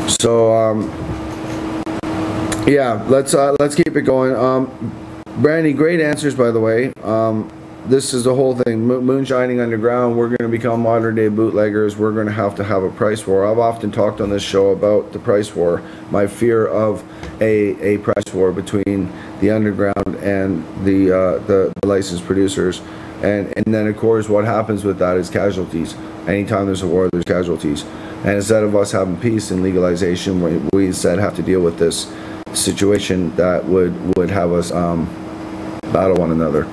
S1: So yeah, let's keep it going. Brandy, great answers, by the way. This is the whole thing. Moonshining underground. We're going to become modern day bootleggers. We're going to have a price war. I've often talked on this show about the price war. My fear of a price war between the underground and the licensed producers. And then, of course, what happens with that is casualties. Anytime there's a war, there's casualties. And instead of us having peace and legalization, we instead have to deal with this situation that would have us battle one another.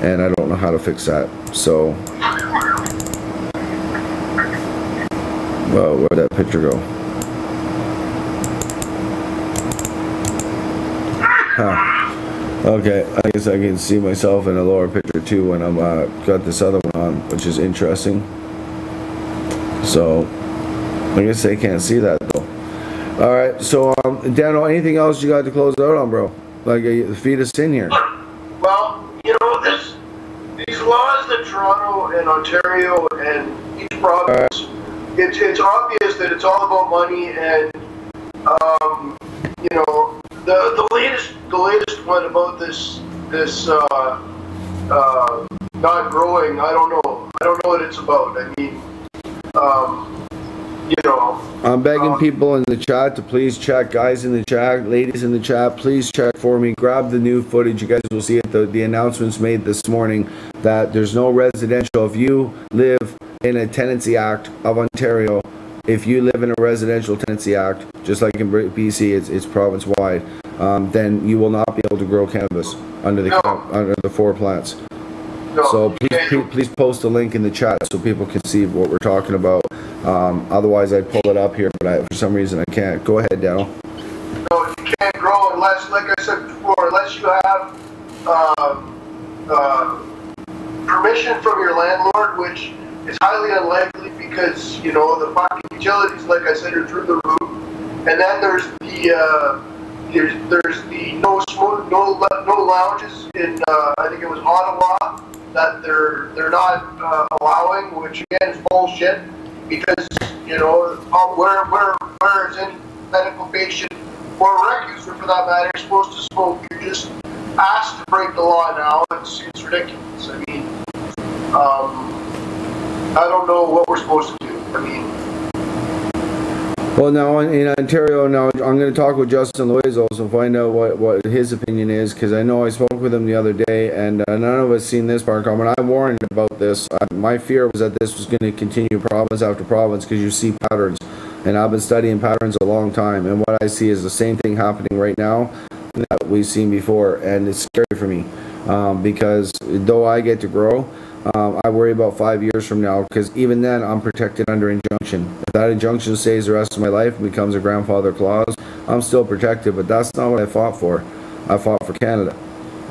S1: And I don't know how to fix that. So, well, where'd that picture go? Huh. Okay, I guess I can see myself in a lower picture too when I'm got this other one on, which is interesting. So, I guess they can't see that though. All right, so Dano, anything else you got to close out on, bro? Like, feed us in here.
S23: Well, you know, these laws that Toronto and Ontario and each province, it's obvious that it's all about money, and you know, the latest one about this not growing, I don't know what it's about. I mean, you know,
S1: I'm begging people in the chat to please check. Guys in the chat, ladies in the chat, please check for me. Grab the new footage. You guys will see it. The announcements made this morning that there's no residential. If you live in a Tenancy Act of Ontario, if you live in a residential Tenancy Act, just like in BC, it's province-wide, then you will not be able to grow cannabis under the 4 plants. So please post a link in the chat so people can see what we're talking about. Otherwise, I'd pull it up here, but for some reason I can't. Go ahead, Dano.
S23: No, you can't grow unless, like I said before, unless you have permission from your landlord, which is highly unlikely because, you know, the fucking utilities, like I said, are through the roof. And then there's the no lounges in I think it was Ottawa that they're not allowing, which again is bullshit, because, you know, where is any medical patient or rec user for that matter supposed to smoke? You're just asked to break the law now. It's ridiculous. I mean, I don't know what we're supposed to do. I mean,
S1: well, now in Ontario, now I'm going to talk with Justin Loiseau and find out what his opinion is, because I know I spoke with him the other day, and none of us seen this part coming. I warned about this. My fear was that this was going to continue province after province, because you see patterns, and I've been studying patterns a long time, and what I see is the same thing happening right now that we've seen before, and it's scary for me, because though I get to grow, I worry about 5 years from now, because even then I'm protected under injunction. If that injunction stays the rest of my life and becomes a grandfather clause, I'm still protected, but that's not what I fought for. I fought for Canada,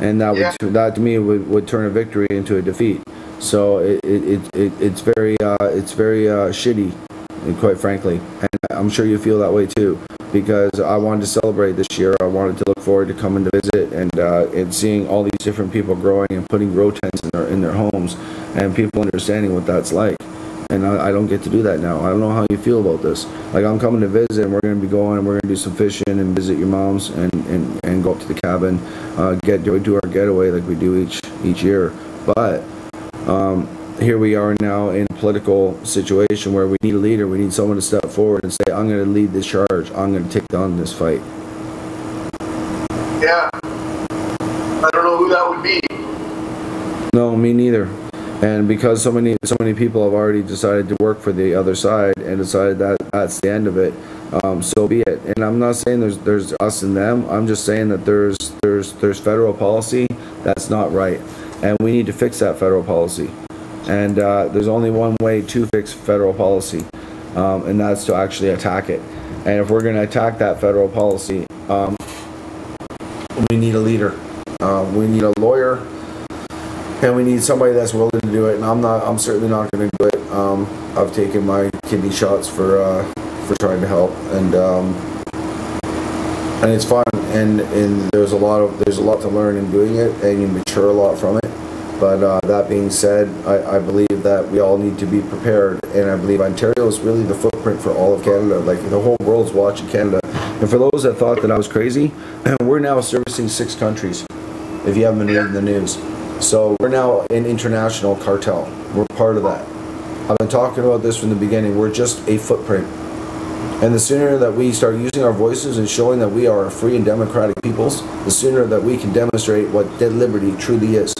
S1: and that to me would turn a victory into a defeat. So it's very shitty, quite frankly, and I'm sure you feel that way too, because I wanted to celebrate this year. I wanted to look forward to coming to visit and seeing all these different people growing and putting grow tents in their homes, and people understanding what that's like. And I don't get to do that now. I don't know how you feel about this. Like, I'm coming to visit, and we're going to be going, and we're going to do some fishing and visit your mom's and go up to the cabin, do our getaway like we do each year. But here we are now in a political situation where we need a leader. We need someone to step forward and say, I'm going to lead this charge. I'm going to take on this fight.
S23: Yeah. I don't know who that would be.
S1: No, me neither. And because so many people have already decided to work for the other side and decided that that's the end of it, so be it. And I'm not saying there's us and them. I'm just saying that there's federal policy that's not right, and we need to fix that federal policy. And there's only one way to fix federal policy, and that's to actually attack it. And if we're going to attack that federal policy, we need a leader. We need a lawyer, and we need somebody that's willing to do it. And I'm certainly not going to do it. I've taken my kidney shots for trying to help, and it's fun, and there's a lot to learn in doing it, and you mature a lot from it. But that being said, I believe that we all need to be prepared, and I believe Ontario is really the footprint for all of Canada. Like, the whole world's watching Canada. And for those that thought that I was crazy, we're now servicing 6 countries, if you haven't been reading the news. So we're now an international cartel. We're part of that. I've been talking about this from the beginning. We're just a footprint. And the sooner that we start using our voices and showing that we are a free and democratic peoples, the sooner that we can demonstrate what dead liberty truly is.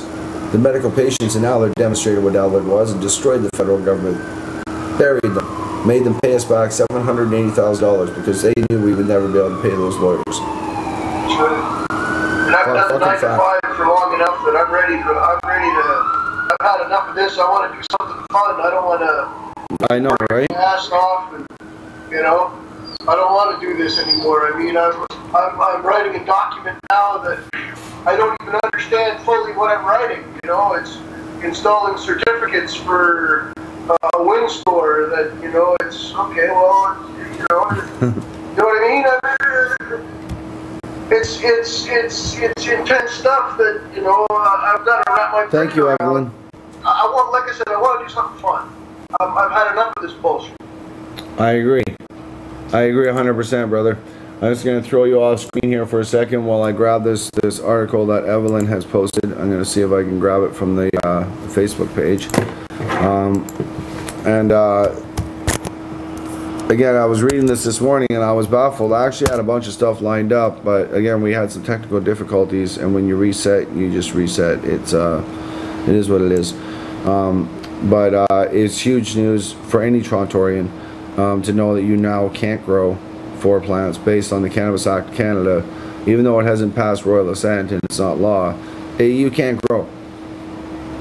S1: The medical patients in Allard demonstrated what Allard was and destroyed the federal government. Buried them. Made them pay us back $780,000 because they knew we would never be able to pay those lawyers.
S23: Sure. And I've done the 9 to 5 for long enough that I'm ready to, I've had enough of this. I want to do something fun. I don't want to
S1: I know, right?
S23: ass off, and, you know, I don't want to do this anymore. I mean, I'm writing a document now that I don't even understand fully what I'm writing. You know, it's installing certificates for a wing store that, you know, it's okay, well, you know what I mean? It's intense stuff that, you know, I've got to wrap my
S1: Thank you, Evelyn.
S23: I want, like I said, I want to do something fun. I've had enough of this bullshit.
S1: I agree 100%, brother. I'm just going to throw you off screen here for a second while I grab this article that Evelyn has posted. I'm going to see if I can grab it from the Facebook page. Again, I was reading this morning and I was baffled. I actually had a bunch of stuff lined up, but again, we had some technical difficulties, and when you reset, you just reset. It is what it is. But it's huge news for any Torontarian to know that you now can't grow 4 plants based on the Cannabis Act of Canada. Even though it hasn't passed royal assent and it's not law, you can't grow.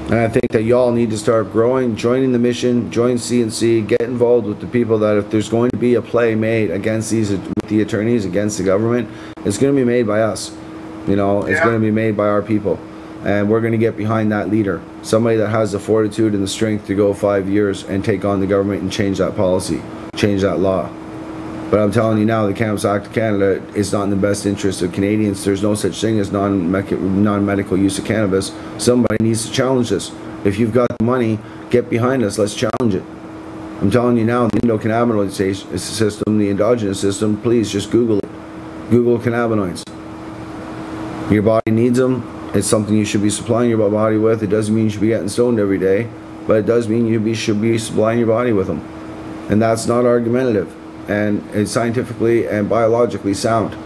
S1: And I think that y'all need to start growing, joining the mission, join CNC, get involved with the people that if there's going to be a play made against the attorneys, against the government, it's going to be made by us. You know, it's going to be made by our people. And we're going to get behind that leader. Somebody that has the fortitude and the strength to go 5 years and take on the government and change that policy, change that law. But I'm telling you now, the Cannabis Act of Canada is not in the best interest of Canadians. There's no such thing as non-medical use of cannabis. Somebody needs to challenge this. If you've got the money, get behind us. Let's challenge it. I'm telling you now, the endocannabinoid system, the endogenous system, please just Google it. Google cannabinoids. Your body needs them. It's something you should be supplying your body with. It doesn't mean you should be getting stoned every day, but it does mean you should be supplying your body with them. And that's not argumentative. And it's scientifically and biologically sound.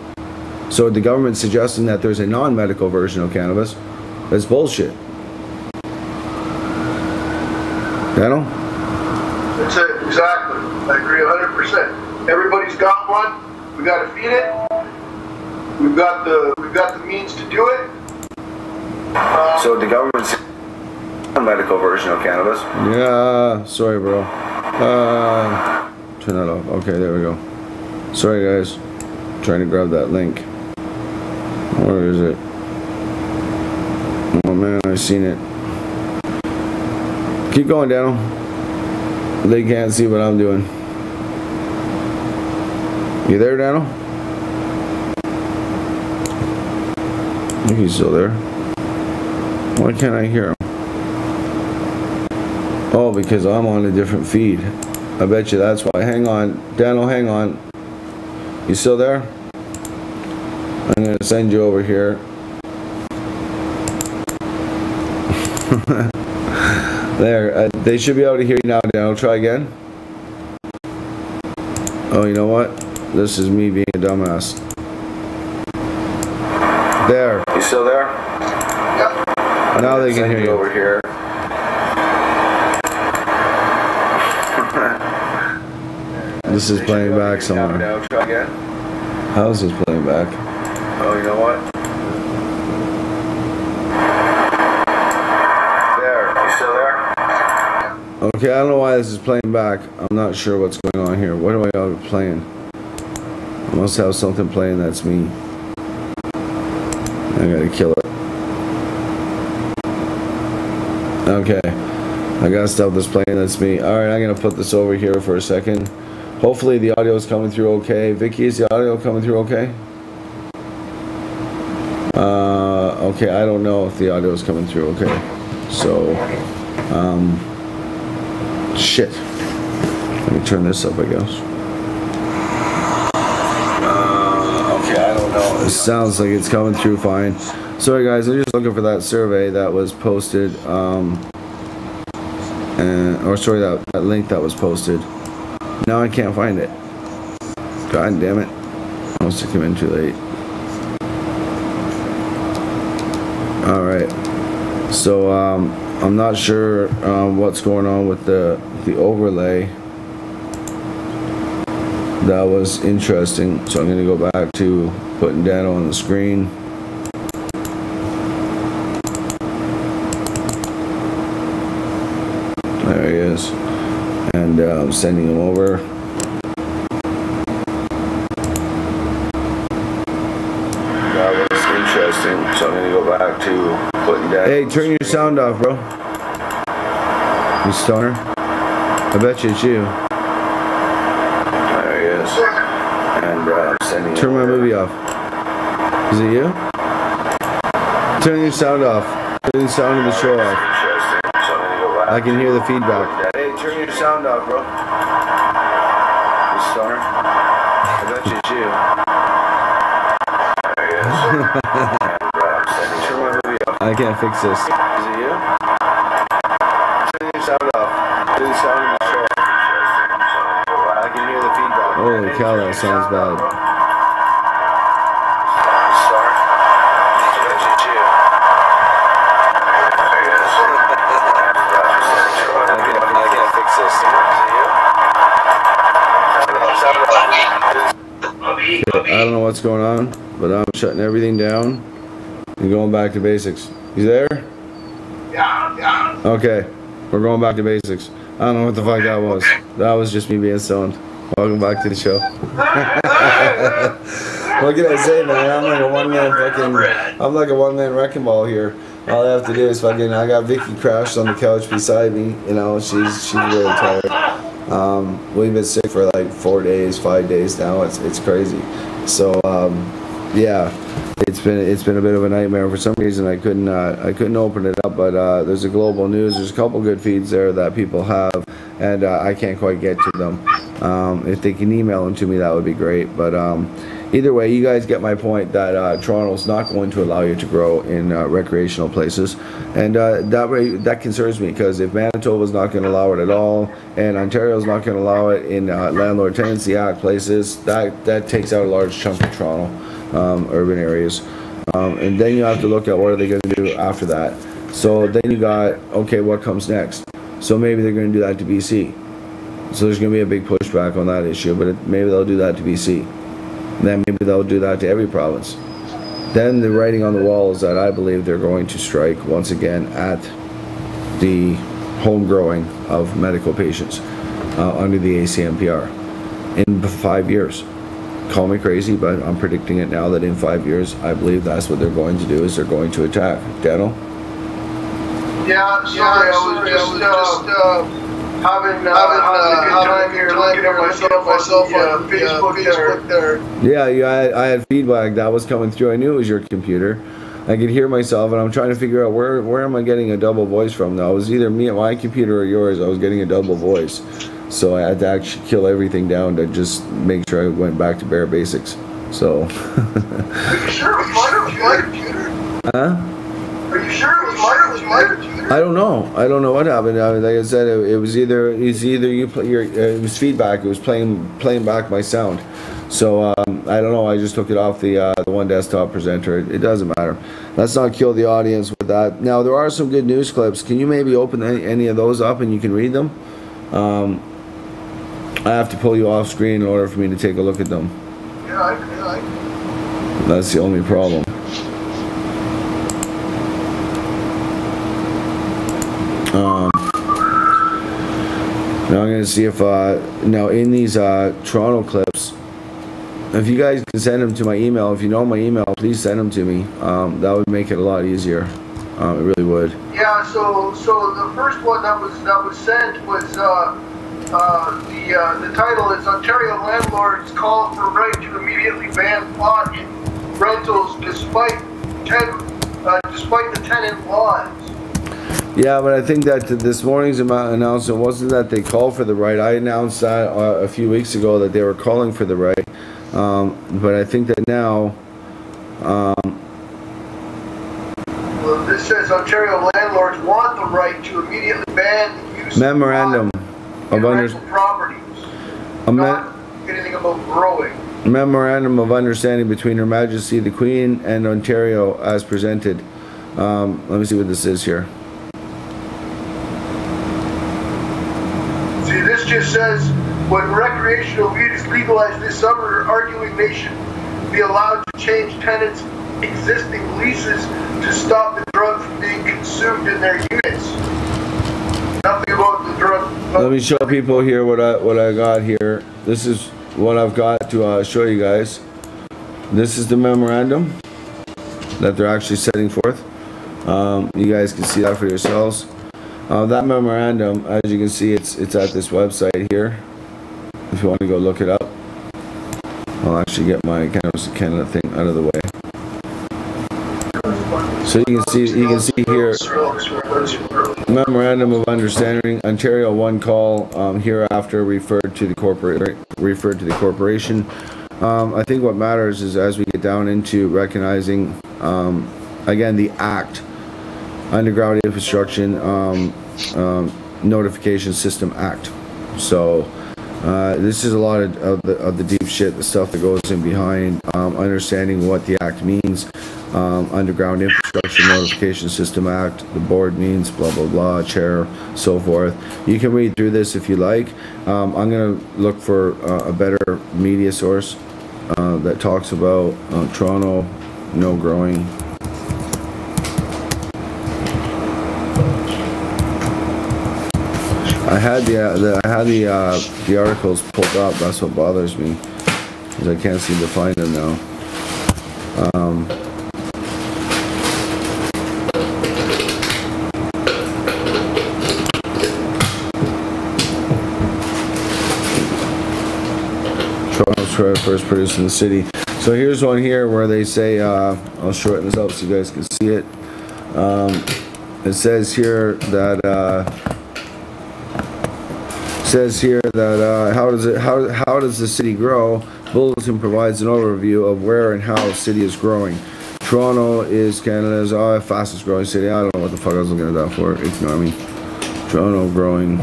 S1: So the government's suggesting that there's a non-medical version of cannabis. That's bullshit. Dano?
S23: That's it, exactly. I agree 100%. Everybody's got one. We got to feed it. We've got the means to do it.
S1: So the government's non-medical version of cannabis. Yeah, sorry, bro. Turn that off. Okay, there we go. Sorry, guys. I'm trying to grab that link. Where is it? Oh man, I've seen it. Keep going, Dano. They can't see what I'm doing. You there, Dano? I think he's still there. Why can't I hear him? Oh, because I'm on a different feed. I bet you that's why. Hang on. Dano, hang on. You still there? I'm going to send you over here. There. They should be able to hear you now, Dano. Try again. Oh, you know what? This is me being a dumbass. There. You still there?
S23: Yep.
S1: Now they can hear you. Over here. This is playing back somewhere.
S2: Now, try again.
S1: How is this playing back?
S2: Oh, you know what? There. You still there?
S1: Okay, I don't know why this is playing back. I'm not sure what's going on here. What do I have playing? I must have something playing that's me. I gotta kill it. Okay. I got stuff that's playing that's me. Alright, I'm gonna put this over here for a second. Hopefully the audio is coming through okay. Vicky, is the audio coming through okay? Okay, I don't know if the audio is coming through okay. So, shit. Let me turn this up, I guess. Okay, I don't know. It sounds like it's coming through fine. Sorry guys, I'm just looking for that survey that was posted, or sorry, that link that was posted. Now I can't find it. God damn it. I must have come in too late. Alright. So, I'm not sure what's going on with the overlay. That was interesting. So I'm going to go back to putting Dano on the screen. There he is. And I'm sending him over. That was interesting. So I'm going to go back to putting Dano. Hey, turn your sound off, bro. You stoner? I bet you it's you. There he is. And I'm sending him. Turn my movie off. Is it you? Turn your sound off. Turn the sound of the show off. I can hear the feedback. Hey, turn your sound off, bro. You stoner? I bet you it's you. There he is. And turn my movie off. I can't fix this. Is it you? Turn your sound off. Turn the sound of the show off. I can hear the feedback. Holy cow, that sounds bad. I don't know what's going on, but I'm shutting everything down and going back to basics. You there? Yeah. Okay, we're going back to basics. I don't know what the fuck that was. That was just me being stoned. Welcome back to the show. What can I say, man? I'm like a one-man wrecking ball here. All I have to do is fucking. I got Vicky crashed on the couch beside me. You know, she's really tired. We've been sick for like 4 days, 5 days now. It's crazy. So yeah, it's been a bit of a nightmare. For some reason I couldn't open it up, but there's a global news. There's a couple good feeds there that people have, and I can't quite get to them. If they can email them to me, that would be great. But either way, you guys get my point that Toronto's not going to allow you to grow in recreational places, and that concerns me, because if Manitoba's not going to allow it at all, and Ontario's not going to allow it in Landlord Tenancy Act places, that takes out a large chunk of Toronto urban areas, and then you have to look at what are they going to do after that. So then you got, okay, what comes next? So maybe they're going to do that to BC. So there's going to be a big pushback on that issue, but maybe they'll do that to BC. Then maybe they'll do that to every province. Then the writing on the wall is that I believe they're going to strike once again at the home growing of medical patients under the ACMPR in 5 years. Call me crazy, but I'm predicting it now that in 5 years, I believe that's what they're going to do, is they're going to attack. Dano?
S23: Yeah, sorry, I was just having a good time here looking at myself on Facebook there.
S1: Yeah, I had feedback that was coming through. I knew it was your computer. I could hear myself, and I'm trying to figure out where am I getting a double voice from now. It was either me at my computer or yours. I was getting a double voice. So I had to actually kill everything down to just make sure I went back to bare basics. So.
S23: Are you sure it was my computer?
S1: Huh?
S23: Are you sure it was my computer?
S1: I don't know. I don't know what happened. Like I said, it was either you it was feedback. It was playing back my sound. So I don't know. I just took it off the one desktop presenter. It doesn't matter. Let's not kill the audience with that. Now there are some good news clips. Can you maybe open any of those up and you can read them? I have to pull you off screen in order for me to take a look at them. That's the only problem. Now I'm going to see if, now in these Toronto clips, if you guys can send them to my email, if you know my email, please send them to me. That would make it a lot easier. It really would.
S23: Yeah, so the first one that was sent was the title is Ontario landlords call for right to immediately ban pot in rentals despite the tenant laws.
S1: Yeah, but I think that this morning's announcement wasn't that they called for the right. I announced that a few weeks ago that they were calling for the right. But I think that now...
S23: well, this says Ontario landlords want the right to immediately ban the use
S1: memorandum
S23: of rental properties. Not anything about growing.
S1: Memorandum of understanding between Her Majesty the Queen and Ontario as presented. Let me see what this is here.
S23: See, this just says, when recreational weed is legalized this summer, arguing they should be allowed to change tenants' existing leases to stop the drug from being consumed in their units. Nothing about the drug.
S1: Let me show people here what I got here. This is what I've got to show you guys. This is the memorandum that they're actually setting forth. You guys can see that for yourselves. That memorandum, as you can see, it's at this website here. If you want to go look it up, I'll actually get my Cannabis Canada thing out of the way. So you can see here, memorandum of understanding. Ontario one call hereafter referred to the corporation. I think what matters is as we get down into recognizing again the Act, Underground Infrastructure Notification System Act. So this is a lot of the deep shit, the stuff that goes in behind understanding what the Act means. Underground Infrastructure Notification System Act, the board means blah blah blah, chair, so forth. You can read through this if you like. I'm going to look for a better media source that talks about Toronto no growing. I had the articles pulled up. That's what bothers me, because I can't seem to find them now. Toronto's first produced in the city. So here's one here where they say, I'll shorten this up so you guys can see it. It says here that how does the city grow? Bulletin provides an overview of where and how the city is growing. Toronto is Canada's fastest growing city. I don't know what the fuck I was looking at that for. Ignore me. Toronto growing.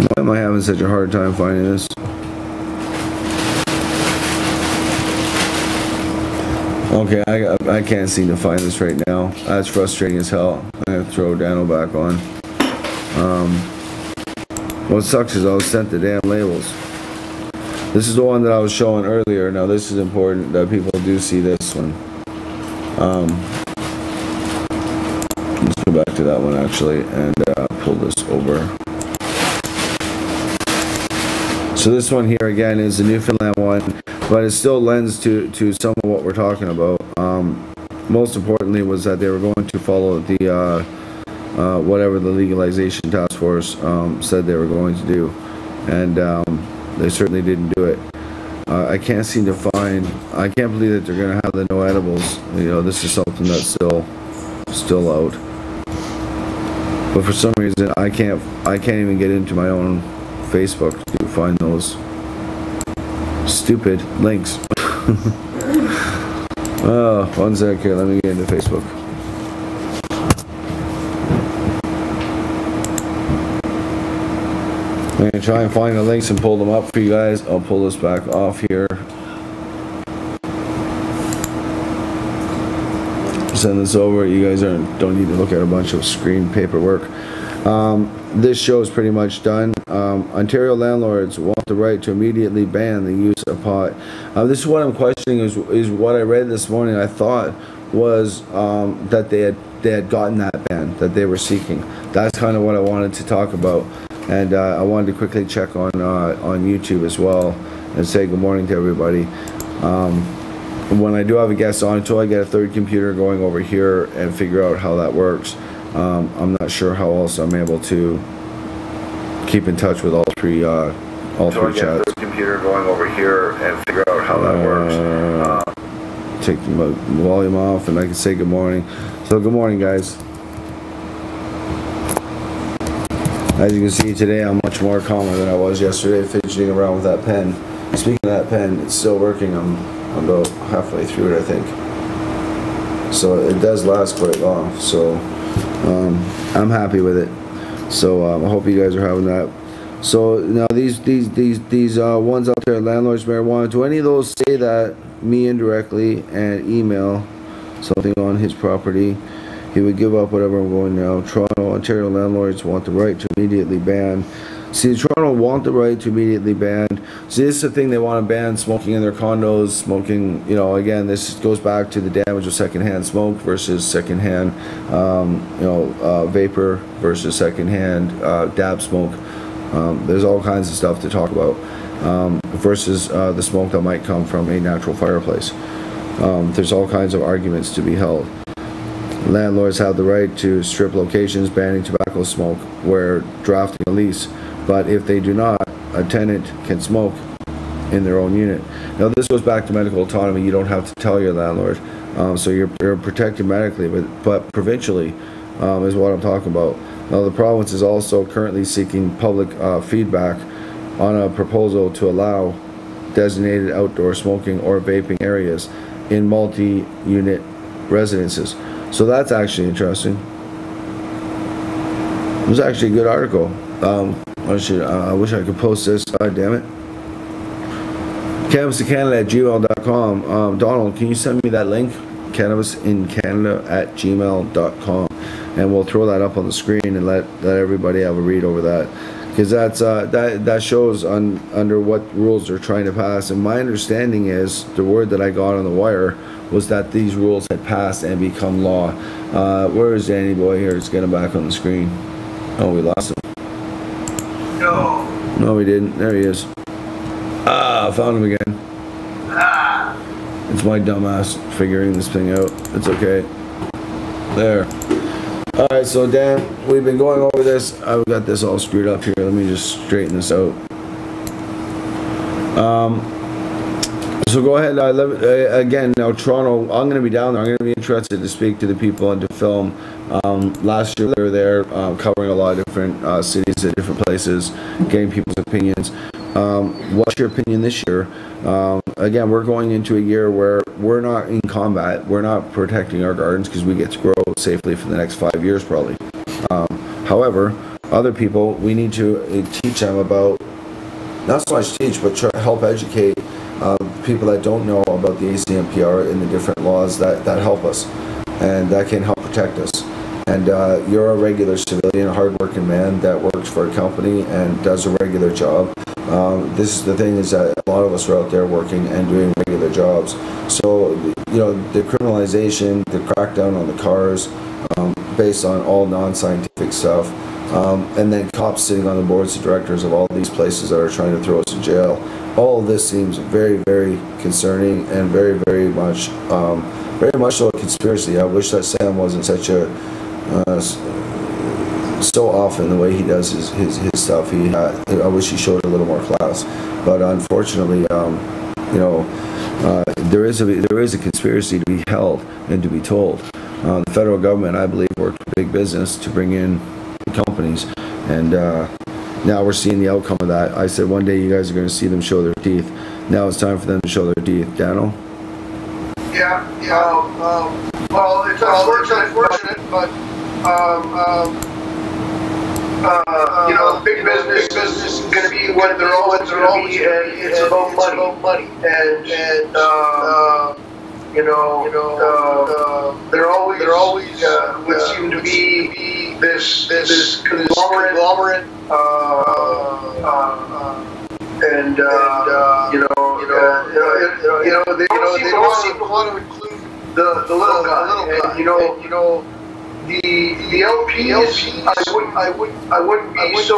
S1: Why am I having such a hard time finding this? Okay, I can't seem to find this right now. That's frustrating as hell. I'm gonna throw Dano back on. What sucks is I was sent the damn labels. This is the one that I was showing earlier. Now this is important that people do see this one. Let's go back to that one actually and pull this over. So this one here again is the Newfoundland one, but it still lends to some of what we're talking about. Most importantly was that they were going to follow the whatever the legalization task force said they were going to do, and they certainly didn't do it. I can't seem to find. I can't believe that they're going to have the no edibles. You know, this is something that's still out. But for some reason, I can't even get into my own Facebook to find those stupid links. Oh, one sec here. Let me get into Facebook. I'm going to try and find the links and pull them up for you guys. I'll pull this back off here. send this over. You guys don't need to look at a bunch of screen paperwork. This show is pretty much done. Ontario landlords want the right to immediately ban the use of pot. This is what I'm questioning is what I read this morning. I thought was that they had gotten that ban that they were seeking. That's kind of what I wanted to talk about, and I wanted to quickly check on YouTube as well and say good morning to everybody. When I do have a guest on, until I get a third computer going over here and figure out how that works, I'm not sure how else I'm able to keep in touch with all three chats. Until I get a third computer going over here and figure out how that works. Take the volume off and I can say good morning. So good morning, guys. As you can see today, I'm much more calmer than I was yesterday, fidgeting around with that pen. Speaking of that pen, it's still working. I'm about halfway through it, I think. So it does last quite long. So I'm happy with it. So I hope you guys are having that. So now these ones out there, landlords marijuana. Do any of those say that me indirectly and email something on his property? He would give up whatever I'm going now. Toronto, Ontario landlords want the right to immediately ban. See, Toronto want the right to immediately ban. See, this is the thing, they want to ban smoking in their condos, smoking, you know, again, this goes back to the damage of secondhand smoke versus secondhand, vapor versus secondhand dab smoke. There's all kinds of stuff to talk about versus the smoke that might come from a natural fireplace. There's all kinds of arguments to be held. Landlords have the right to strip locations banning tobacco smoke where drafting a lease, but if they do not, a tenant can smoke in their own unit. Now this goes back to medical autonomy. You don't have to tell your landlord, so you're protected medically, but provincially is what I'm talking about. Now the province is also currently seeking public feedback on a proposal to allow designated outdoor smoking or vaping areas in multi-unit residences. So that's actually interesting. It was actually a good article. I wish I could post this. God damn it. cannabisincanada@gmail.com. Donald, can you send me that link? cannabisincanada@gmail.com, and we'll throw that up on the screen and let everybody have a read over that, because that shows under what rules they're trying to pass. And my understanding is the word that I got on the wire was that these rules had passed and become law. Where is Danny boy here? Let's get him back on the screen. Oh, we lost him. No, we didn't. There he is. I found him again. It's my dumbass figuring this thing out. It's okay. There. Alright, so Dan, we've been going over this. I've got this all screwed up here. Let me just straighten this out. So go ahead. Again, now Toronto, I'm going to be down there. I'm going to be interested to speak to the people and to film. Last year they were there covering a lot of different cities at different places, getting people's opinions. What's your opinion this year? Again, we're going into a year where we're not in combat. We're not protecting our gardens because we get to grow safely for the next 5 years probably. However, other people, we need to teach them about, not so much teach, but try to help educate people that don't know about the ACMPR and the different laws that help us and that can help protect us. And you're a regular civilian, a hard-working man that works for a company and does a regular job. This is the thing, is that a lot of us are out there working and doing regular jobs. So, you know, the criminalization, the crackdown on the cars, based on all non-scientific stuff, and then cops sitting on the boards of directors of all these places that are trying to throw us in jail. All of this seems very, very concerning and very, very much so a conspiracy. I wish that Sam wasn't such a so off in the way he does his stuff. I wish he showed a little more class, but unfortunately, you know, there is a conspiracy to be held and to be told. The federal government, I believe, worked with big business to bring in companies, and now we're seeing the outcome of that. I said one day you guys are going to see them show their teeth. Now it's time for them to show their teeth. Dano?
S23: Yeah. Well, it's unfortunate, but you know, big business is going to be what they're always going to be, and it's about money. And there always would seem to be this conglomerate, and they don't seem to want to include the little guy. And the LPs, I wouldn't be so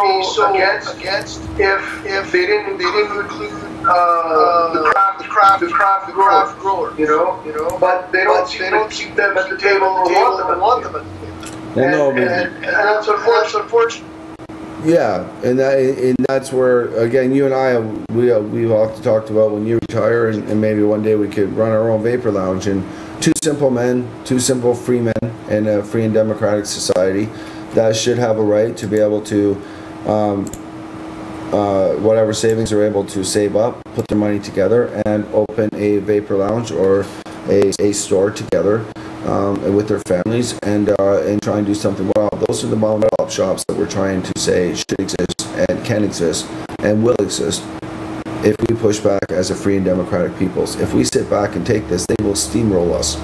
S23: against if they didn't include the craft grower. But they don't seem to keep them at the table and want them. And that's unfortunate.
S1: Yeah, and that's where, again, you and I, we've often talked about when you retire, and maybe one day we could run our own vapor lounge. And two simple men, two simple free men in a free and democratic society that should have a right to be able to, whatever savings they're able to save up, put their money together and open a vapor lounge or a store together with their families and try and do something well. Those are the mom and pop shops that we're trying to say should exist and can exist and will exist if we push back as a free and democratic peoples. If we sit back and take this, they will steamroll us.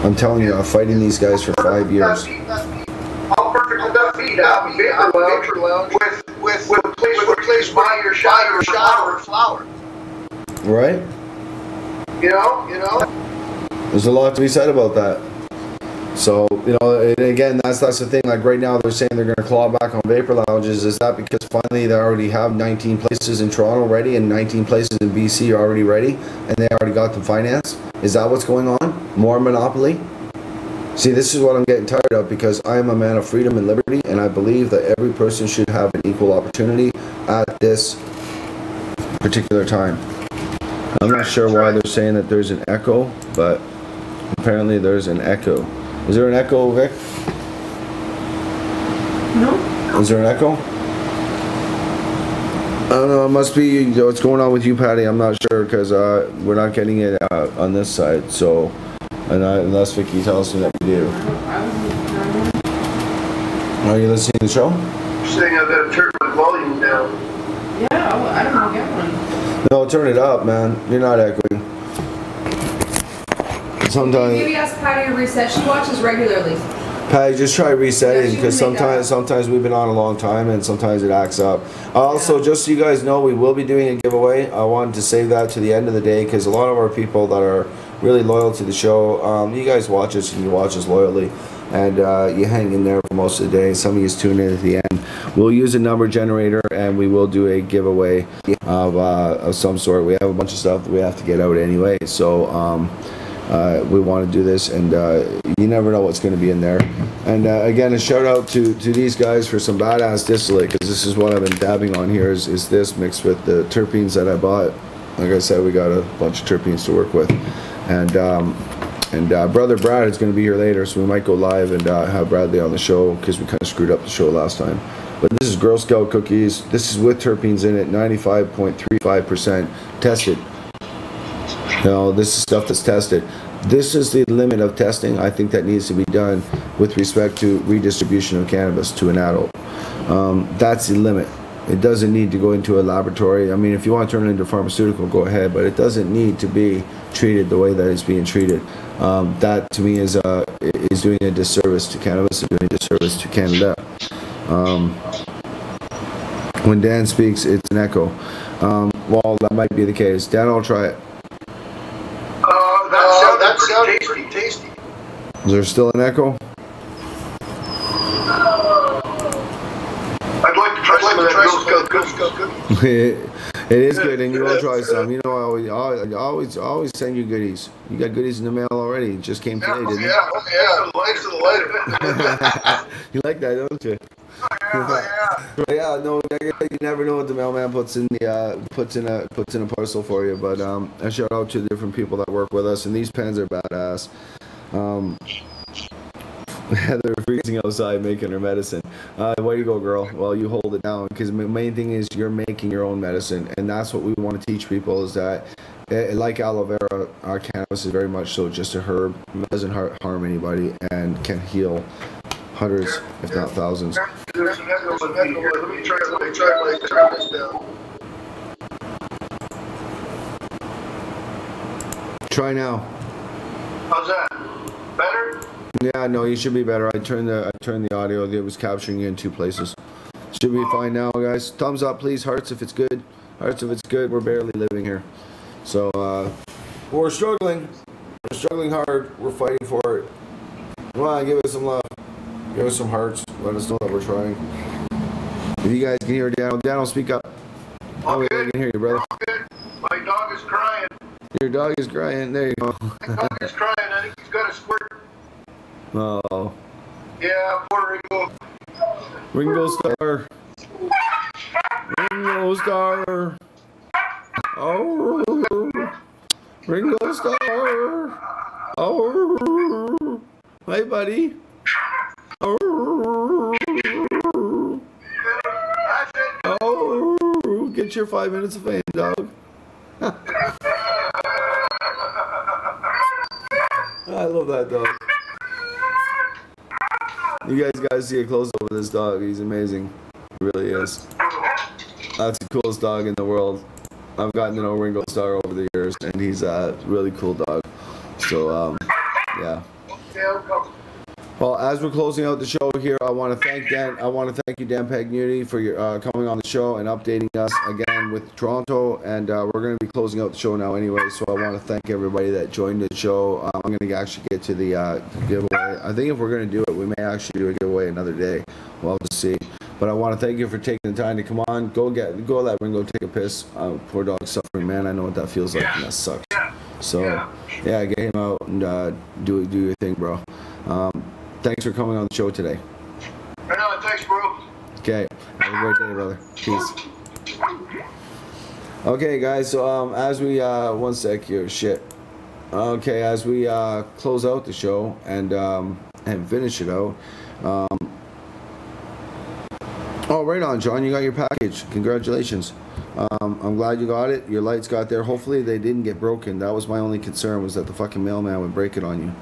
S1: I'm telling you, I'm fighting these guys for 5 years.
S23: How perfect would that be to have a vapor lounge with a place by your flower?
S1: Right?
S23: You know?
S1: There's a lot to be said about that. So, and again, that's the thing. Like right now, they're saying they're going to claw back on vapor lounges. Is that because finally they already have 19 places in Toronto ready and 19 places in BC are already ready, and they already got them financed? Is that what's going on? More monopoly? See, this is what I'm getting tired of, because I am a man of freedom and liberty, and I believe that every person should have an equal opportunity at this particular time. I'm not sure why they're saying that there's an echo, but apparently there's an echo. Is there an echo, Vic? No. Is there an echo? I don't know, it must be what's going on with you, Patty. I'm not sure, because we're not getting it on this side, so, unless Vicky tells me that we do. Are you listening to the show?
S23: You're saying I've got to turn my volume down.
S3: Yeah, I don't know, get one.
S1: No, turn it up, man. You're not echoing. Sometimes.
S3: Maybe ask Patty to reset. She watches regularly.
S1: Patty, just try resetting, because sometimes we've been on a long time and sometimes it acts up. Also, just so you guys know, we will be doing a giveaway. I wanted to save that to the end of the day, because a lot of our people that are really loyal to the show, you guys watch us and you watch us loyally, and you hang in there for most of the day. Some of you tune in at the end. We'll use a number generator and we will do a giveaway of some sort. We have a bunch of stuff that we have to get out anyway, so we want to do this, and you never know what's going to be in there. And again, a shout out to these guys for some badass distillate, because this is what I've been dabbing on here, is this mixed with the terpenes that I bought. Like I said, we got a bunch of terpenes to work with, and brother Brad is going to be here later, so we might go live and have Bradley on the show, because we kind of screwed up the show last time. But this is Girl Scout cookies. This is with terpenes in it, 95.35% tested. This is stuff that's tested. This is the limit of testing I think that needs to be done with respect to redistribution of cannabis to an adult. That's the limit. It doesn't need to go into a laboratory. I mean, if you want to turn it into pharmaceutical, go ahead, but it doesn't need to be treated the way that it's being treated. That to me is doing a disservice to cannabis, and doing a disservice to Canada. When Dan speaks, it's an echo. Well, that might be the case. Dan, I'll try it.
S23: That sounded pretty tasty.
S1: Is there still an echo?
S23: I'd like to try some Girl Scout cookies.
S1: It is good, and you will try some. You know, I always send you goodies. You got goodies in the mail already. It just came today, didn't you?
S23: Yeah. Thanks for the lighter.
S1: You like that, don't you? Yeah, no, you never know what the mailman puts in a parcel for you. But a shout out to the different people that work with us, and these pens are badass. They're freezing outside making her medicine. Way to go, girl. Well, you hold it down, because the main thing is you're making your own medicine, and that's what we want to teach people, is that like aloe vera, our cannabis is very much so just a herb. It doesn't harm anybody and can heal hundreds, if not thousands.
S23: There's an echo. Let me try to turn this down.
S1: Try now.
S23: How's that? Better?
S1: Yeah, no, you should be better. I turned the audio. It was capturing you in 2 places. Should be fine now, guys. Thumbs up, please. Hearts if it's good. Hearts if it's good. We're barely living here. So, we're struggling. We're struggling hard. We're fighting for it. Come on, give us some love. Give us some hearts. Let us know that we're trying. If you guys can hear Dano, speak up. Oh, I can hear you, brother.
S23: Good. My dog is crying.
S1: Your dog is crying. There you go.
S23: My dog is crying. I think he's got a squirt.
S1: Oh.
S23: Yeah, poor Ringo.
S1: Ringo Starr. Ringo Starr. Oh. Ringo Starr. Oh. Hi, buddy. Oh. Oh. Get your 5 minutes of fame, dog. I love that dog. You guys gotta see a close up of this dog. He's amazing. He really is. That's the coolest dog in the world. I've gotten to know Ringo Starr over the years, and he's a really cool dog. So, yeah. Well, as we're closing out the show here, I want to thank Dan. I want to thank you, Dan Pagnutti, for your coming on the show and updating us again with Toronto. And we're going to be closing out the show now anyway. So I want to thank everybody that joined the show. I'm going to actually get to the giveaway. I think if we're going to do it, we may actually do a giveaway another day. We'll have to see. But I want to thank you for taking the time to come on. Go let Ringo take a piss. Poor dog suffering, man. I know what that feels like, and that sucks. So yeah, get him out and do your thing, bro. Thanks for coming on the show today.
S23: Right on, thanks, bro.
S1: Okay, have a great day, brother. Peace. Okay, guys. So as we 1 sec here, shit. Okay, as we close out the show and finish it out. Oh, right on, John. You got your package. Congratulations. I'm glad you got it. Your lights got there. Hopefully they didn't get broken. That was my only concern, was that the fucking mailman would break it on you.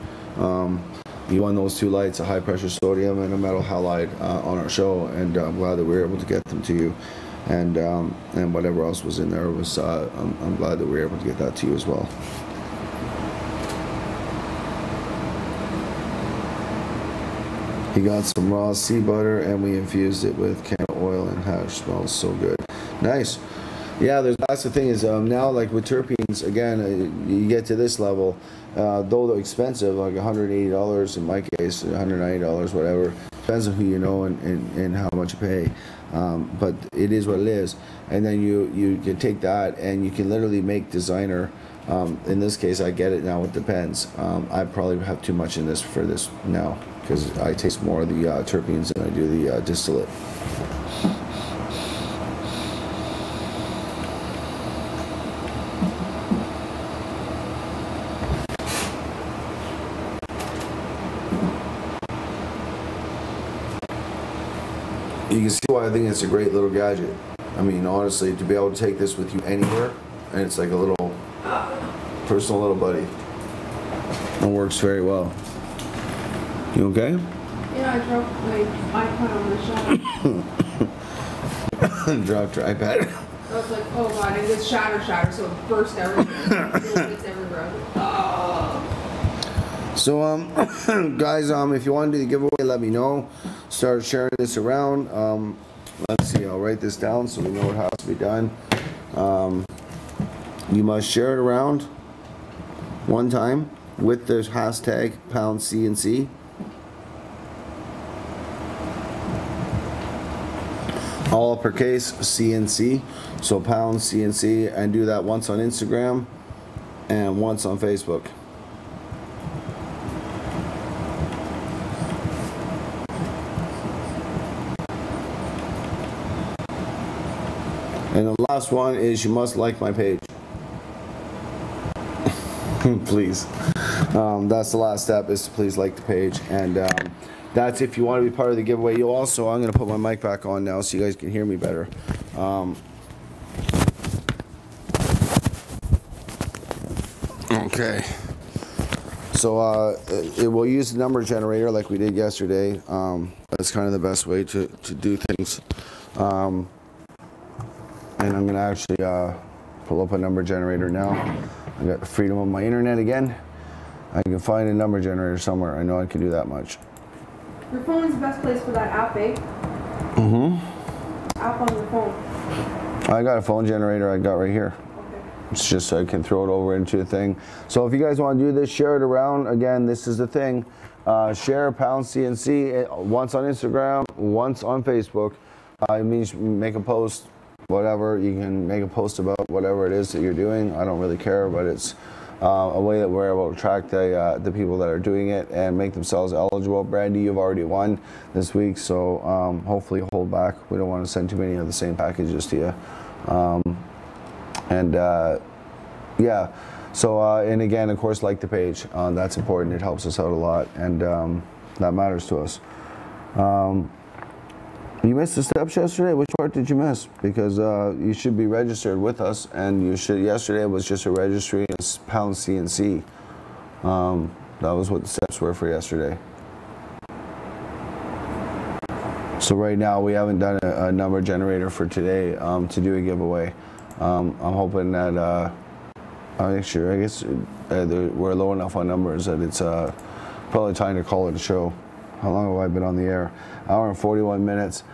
S1: You won those 2 lights, a high pressure sodium and a metal halide on our show, and I'm glad that we were able to get them to you. And whatever else was in there was, I'm glad that we were able to get that to you as well. He got some raw sea butter and we infused it with canola oil and hash. Smells so good. Nice. Yeah, that's the thing is now, like with terpenes, again, you get to this level, though they're expensive, like $180 in my case, $190, whatever. Depends on who you know and how much you pay. But it is what it is. And then you can take that and you can literally make designer. In this case, I get it now. It depends. I probably have too much in this for this now, because I taste more of the terpenes than I do the distillate. You can see why I think it's a great little gadget. I mean, honestly, to be able to take this with you anywhere, and it's like a little personal little buddy. It works very well. You okay?
S3: Yeah, I dropped my iPad on the shower.
S1: Dropped your iPad.
S3: I was like, oh god, it just shatter, so it burst everywhere. It's everywhere.
S1: So, guys, if you want to do the giveaway, let me know. Start sharing this around. Let's see, I'll write this down so we know what has to be done. You must share it around 1 time with the hashtag #CNC. All uppercase CNC. So #CNC, and do that once on Instagram and once on Facebook. And the last one is you must like my page. Please. That's the last step, is to please like the page. And that's if you want to be part of the giveaway. You also, I'm going to put my mic back on now so you guys can hear me better. Okay. So it will use the number generator like we did yesterday. That's kind of the best way to do things. And I'm going to actually pull up a number generator now. I got the freedom of my internet again. I can find a number generator somewhere. I know I can do that much.
S3: Your phone is the best place for that app, eh?
S1: Mm-hmm.
S3: App on your phone.
S1: I got a phone generator I got right here. It's just so I can throw it over into a thing. So if you guys want to do this, share it around. Again, this is the thing. Share pound CNC once on Instagram, once on Facebook. It means make a post, whatever. You can make a post about whatever it is that you're doing. I don't really care, but it's a way that we're able to attract the people that are doing it and make themselves eligible. Brandy, you've already won this week, so hopefully hold back. We don't want to send too many of the same packages to you. Yeah, so and again, of course, like the page. That's important. It helps us out a lot, and that matters to us. You missed the steps yesterday. Which part did you miss? Because you should be registered with us, and you should. Yesterday was just a registry and pound CNC. That was what the steps were for yesterday. So right now we haven't done a number generator for today to do a giveaway. I'm hoping that actually, I guess we're low enough on numbers that it's probably time to call it a show. How long have I been on the air? Hour and 41 minutes.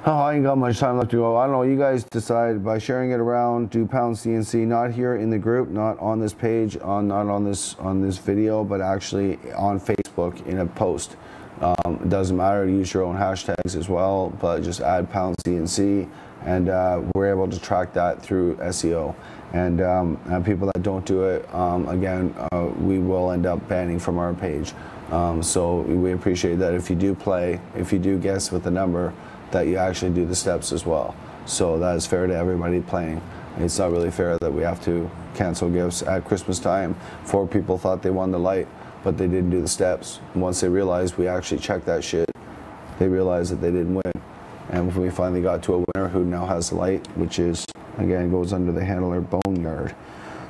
S1: Oh, I ain't got much time left to go. I don't know. You guys decide by sharing it around. Do pound CNC, not here in the group, not on this page, not on this video, but actually on Facebook in a post. It doesn't matter. Use your own hashtags as well, but just add pound CNC, and we're able to track that through SEO. And people that don't do it, again, we will end up banning from our page. So we appreciate that if you do play, if you do guess with the number, that you actually do the steps as well. So that is fair to everybody playing. It's not really fair that we have to cancel gifts at Christmas time. 4 people thought they won the light, but they didn't do the steps. Once they realized we actually checked that shit, they realized that they didn't win. And we finally got to a winner who now has the light, which is, again, goes under the handler Boneyard.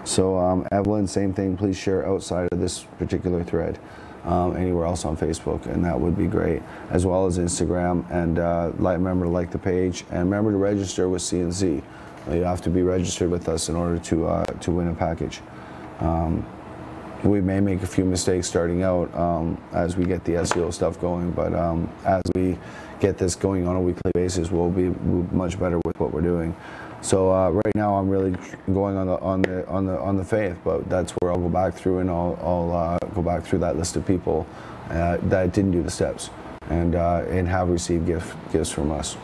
S1: So Evelyn, same thing, please share outside of this particular thread. Anywhere else on Facebook, and that would be great, as well as Instagram. And remember to like the page, and remember to register with CNC. You have to be registered with us in order to win a package. We may make a few mistakes starting out as we get the SEO stuff going, but as we get this going on a weekly basis, we'll be much better with what we're doing. So right now I'm really going on the faith, but that's where I'll go back through, and I'll go back through that list of people that didn't do the steps and have received gifts from us.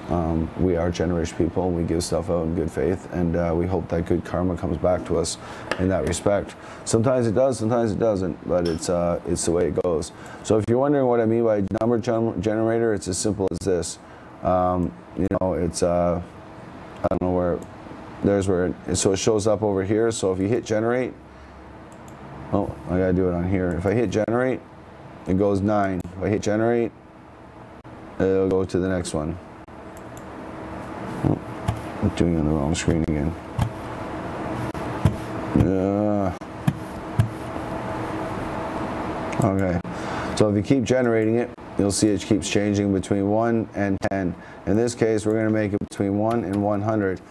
S1: We are generous people, and we give stuff out in good faith, and we hope that good karma comes back to us in that respect. Sometimes it does, sometimes it doesn't, but it's the way it goes. So if you're wondering what I mean by number generator, it's as simple as this. You know, it's I don't know where, there's where so it shows up over here. So if you hit generate, oh, I gotta do it on here. If I hit generate, it goes 9. If I hit generate, it'll go to the next one. Oh, I'm doing it on the wrong screen again. Okay, so if you keep generating it, you'll see it keeps changing between 1 and 10. In this case, we're going to make it between 1 and 100.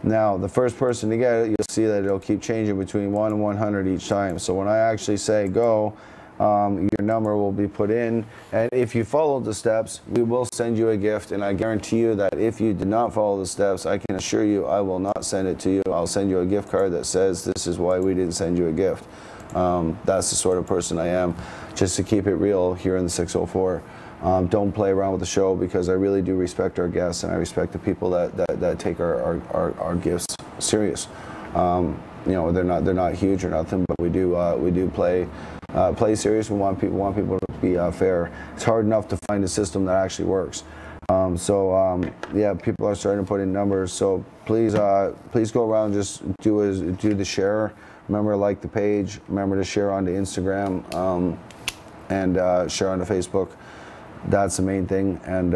S1: Now, the first person to get it, you'll see that it'll keep changing between 1 and 100 each time. So when I actually say go, your number will be put in. And if you follow the steps, we will send you a gift. And I guarantee you that if you did not follow the steps, I can assure you I will not send it to you. I'll send you a gift card that says this is why we didn't send you a gift. That's the sort of person I am, just to keep it real here in the 604. Don't play around with the show, because I really do respect our guests, and I respect the people that take our gifts serious. You know, they're not huge or nothing, but we do play serious. We want people to be fair. It's hard enough to find a system that actually works. Yeah, people are starting to put in numbers. So please go around, just do the share. Remember to like the page. Remember to share onto Instagram and share onto Facebook. That's the main thing. And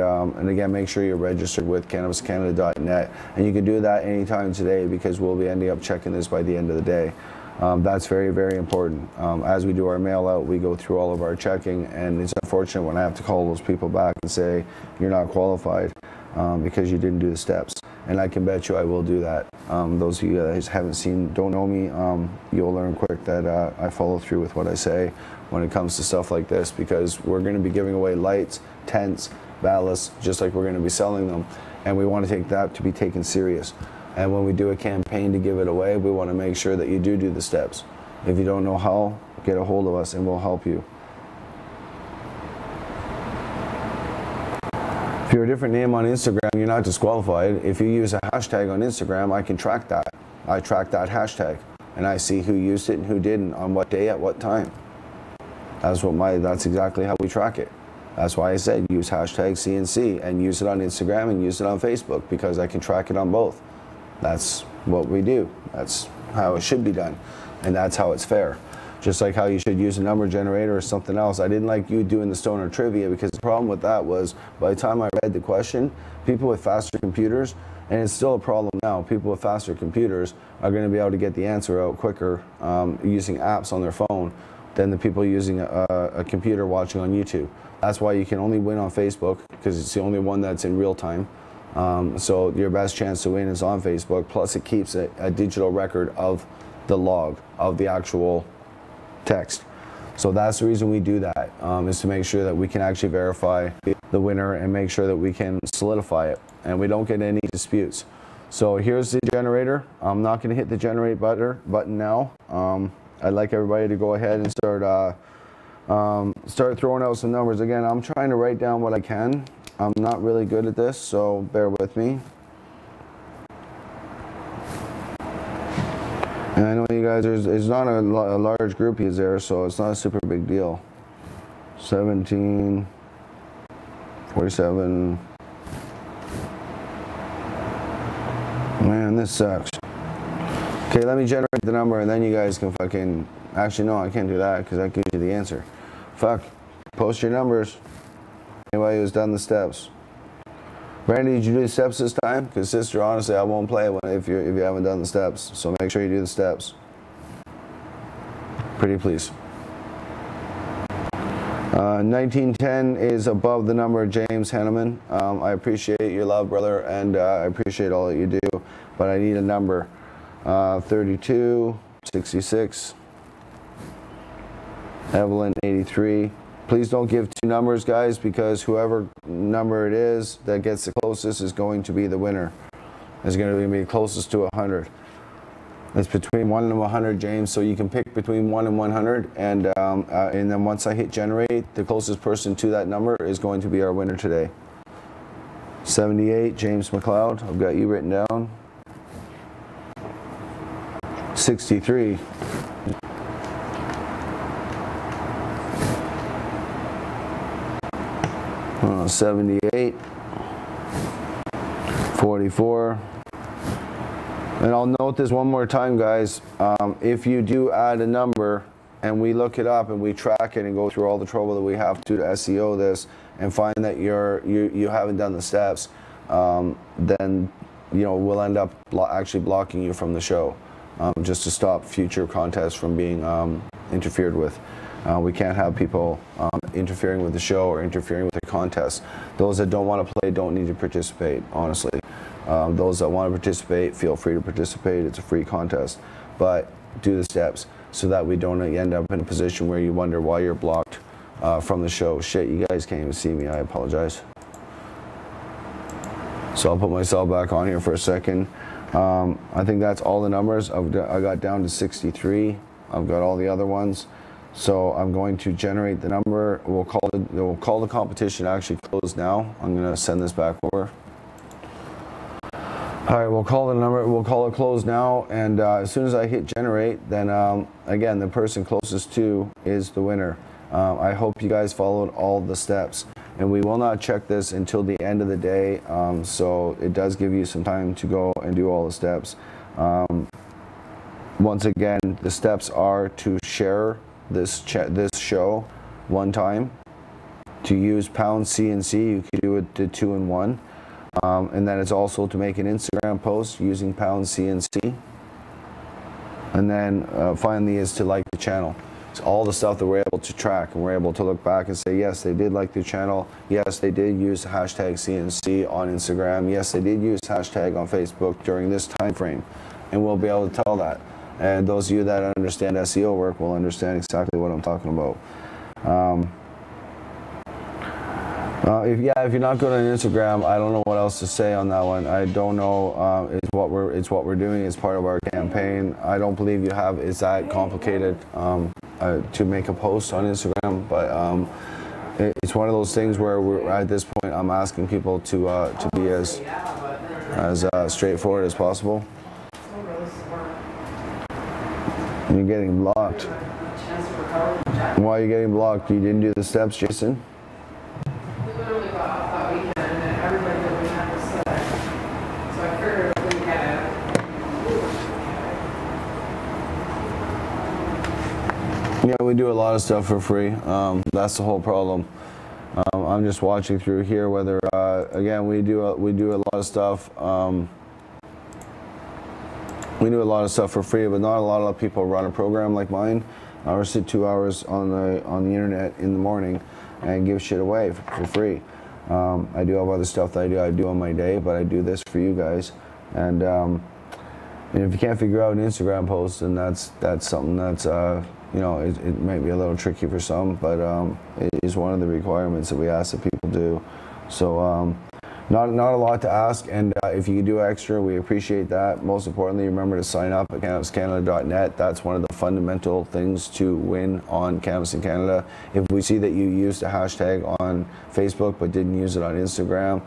S1: again, make sure you're registered with cannabisincanada.net. And you can do that anytime today, because we'll be ending up checking this by the end of the day. That's very, very important. As we do our mail out, we go through all of our checking, and it's unfortunate when I have to call those people back and say, you're not qualified because you didn't do the steps. and I can bet you I will do that. Those of you guys don't know me, you'll learn quick that I follow through with what I say when it comes to stuff like this, because we're going to be giving away lights, tents, ballasts, just like we're going to be selling them, and we want to take that to be taken serious. And when we do a campaign to give it away, we want to make sure that you do the steps. If you don't know how, get a hold of us and we'll help you. If you're a different name on Instagram, you're not disqualified. If you use a hashtag on Instagram, I can track that. I track that hashtag, and I see who used it and who didn't, on what day, at what time. That's exactly how we track it. That's why I said use hashtag CNC and use it on Instagram and use it on Facebook, because I can track it on both. That's what we do. That's how it should be done, and that's how it's fair. Just like how you should use a number generator or something else. I didn't like you doing the stoner trivia, because the problem with that was, by the time I read the question, people with faster computers, and it's still a problem now, people with faster computers are going to be able to get the answer out quicker using apps on their phone than the people using a computer watching on YouTube. That's why you can only win on Facebook, because it's the only one that's in real time. So your best chance to win is on Facebook, plus it keeps a digital record of the log, of the actual text. So that's the reason we do that, is to make sure that we can actually verify the winner and make sure that we can solidify it and we don't get any disputes. So here's the generator. I'm not going to hit the generate button now. I'd like everybody to go ahead and start throwing out some numbers. Again, I'm trying to write down what I can. I'm not really good at this, so bear with me. And I know you guys, there's not a large group is there, so it's not a super big deal. 17, 47. Man, this sucks. Okay, let me generate the number and then you guys can fucking... Actually, no, I can't do that because that gives you the answer. Fuck. Post your numbers. Anybody who's done the steps. Brandy, did you do the steps this time? Because sister, honestly, I won't play if you haven't done the steps. So make sure you do the steps. Pretty please. 1910 is above the number of James Henneman. I appreciate your love, brother, and I appreciate all that you do. But I need a number. 32, 66. Evelyn, 83. Please don't give two numbers, guys, because whoever number it is that gets the closest is going to be the winner. It's going to be closest to 100. It's between 1 and 100, James, so you can pick between 1 and 100, and then once I hit generate, the closest person to that number is going to be our winner today. 78, James McLeod, I've got you written down. 63. 78, 44, and I'll note this one more time, guys. If you do add a number and we look it up and we track it and go through all the trouble that we have to SEO this and find that you haven't done the steps, then we'll end up actually blocking you from the show, just to stop future contests from being interfered with. We can't have people interfering with the show or interfering with the contest. Those that don't want to play don't need to participate, honestly. Those that want to participate, feel free to participate. It's a free contest. But do the steps so that we don't end up in a position where you wonder why you're blocked from the show. Shit, you guys can't even see me. I apologize. So I'll put myself back on here for a second. I think that's all the numbers. I got down to 63. I've got all the other ones. So I'm going to generate the number. We'll call the competition actually closed now. I'm going to send this back over. All right, we'll call the number. We'll call it closed now. And as soon as I hit generate, then again, the person closest to is the winner. I hope you guys followed all the steps. And we will not check this until the end of the day. So it does give you some time to go and do all the steps. Once again, the steps are to share this show one time, to use #CNC, you could do it to 2 in 1, and then it's also to make an Instagram post using #CNC, and then finally is to like the channel. all the stuff that we're able to track, and we're able to look back and say, yes, they did like the channel. Yes, they did use the hashtag CNC on Instagram. Yes, they did use hashtag on Facebook during this time frame, and we'll be able to tell that. And those of you that understand SEO work will understand exactly what I'm talking about. If you're not good on Instagram, I don't know what else to say on that one. I don't know. It's what we're doing. It's part of our campaign. I don't believe it's that complicated to make a post on Instagram, but it's one of those things where we're at this point. I'm asking people to be as straightforward as possible. You're getting blocked. Why are you getting blocked? You didn't do the steps, Jason? Yeah, we do a lot of stuff for free. That's the whole problem. I'm just watching through here whether again we do a lot of stuff. We do a lot of stuff for free, but not a lot of people run a program like mine. I sit 2 hours on the internet in the morning and give shit away for free. I do have other stuff that I do on my day, but I do this for you guys. And if you can't figure out an Instagram post, then that's something that's you know, it might be a little tricky for some, but it is one of the requirements that we ask that people do. So not a lot to ask, and if you do extra, we appreciate that. Most importantly, remember to sign up at cannabisincanada.net. That's one of the fundamental things to win on Cannabis in Canada. If we see that you used a hashtag on Facebook but didn't use it on Instagram,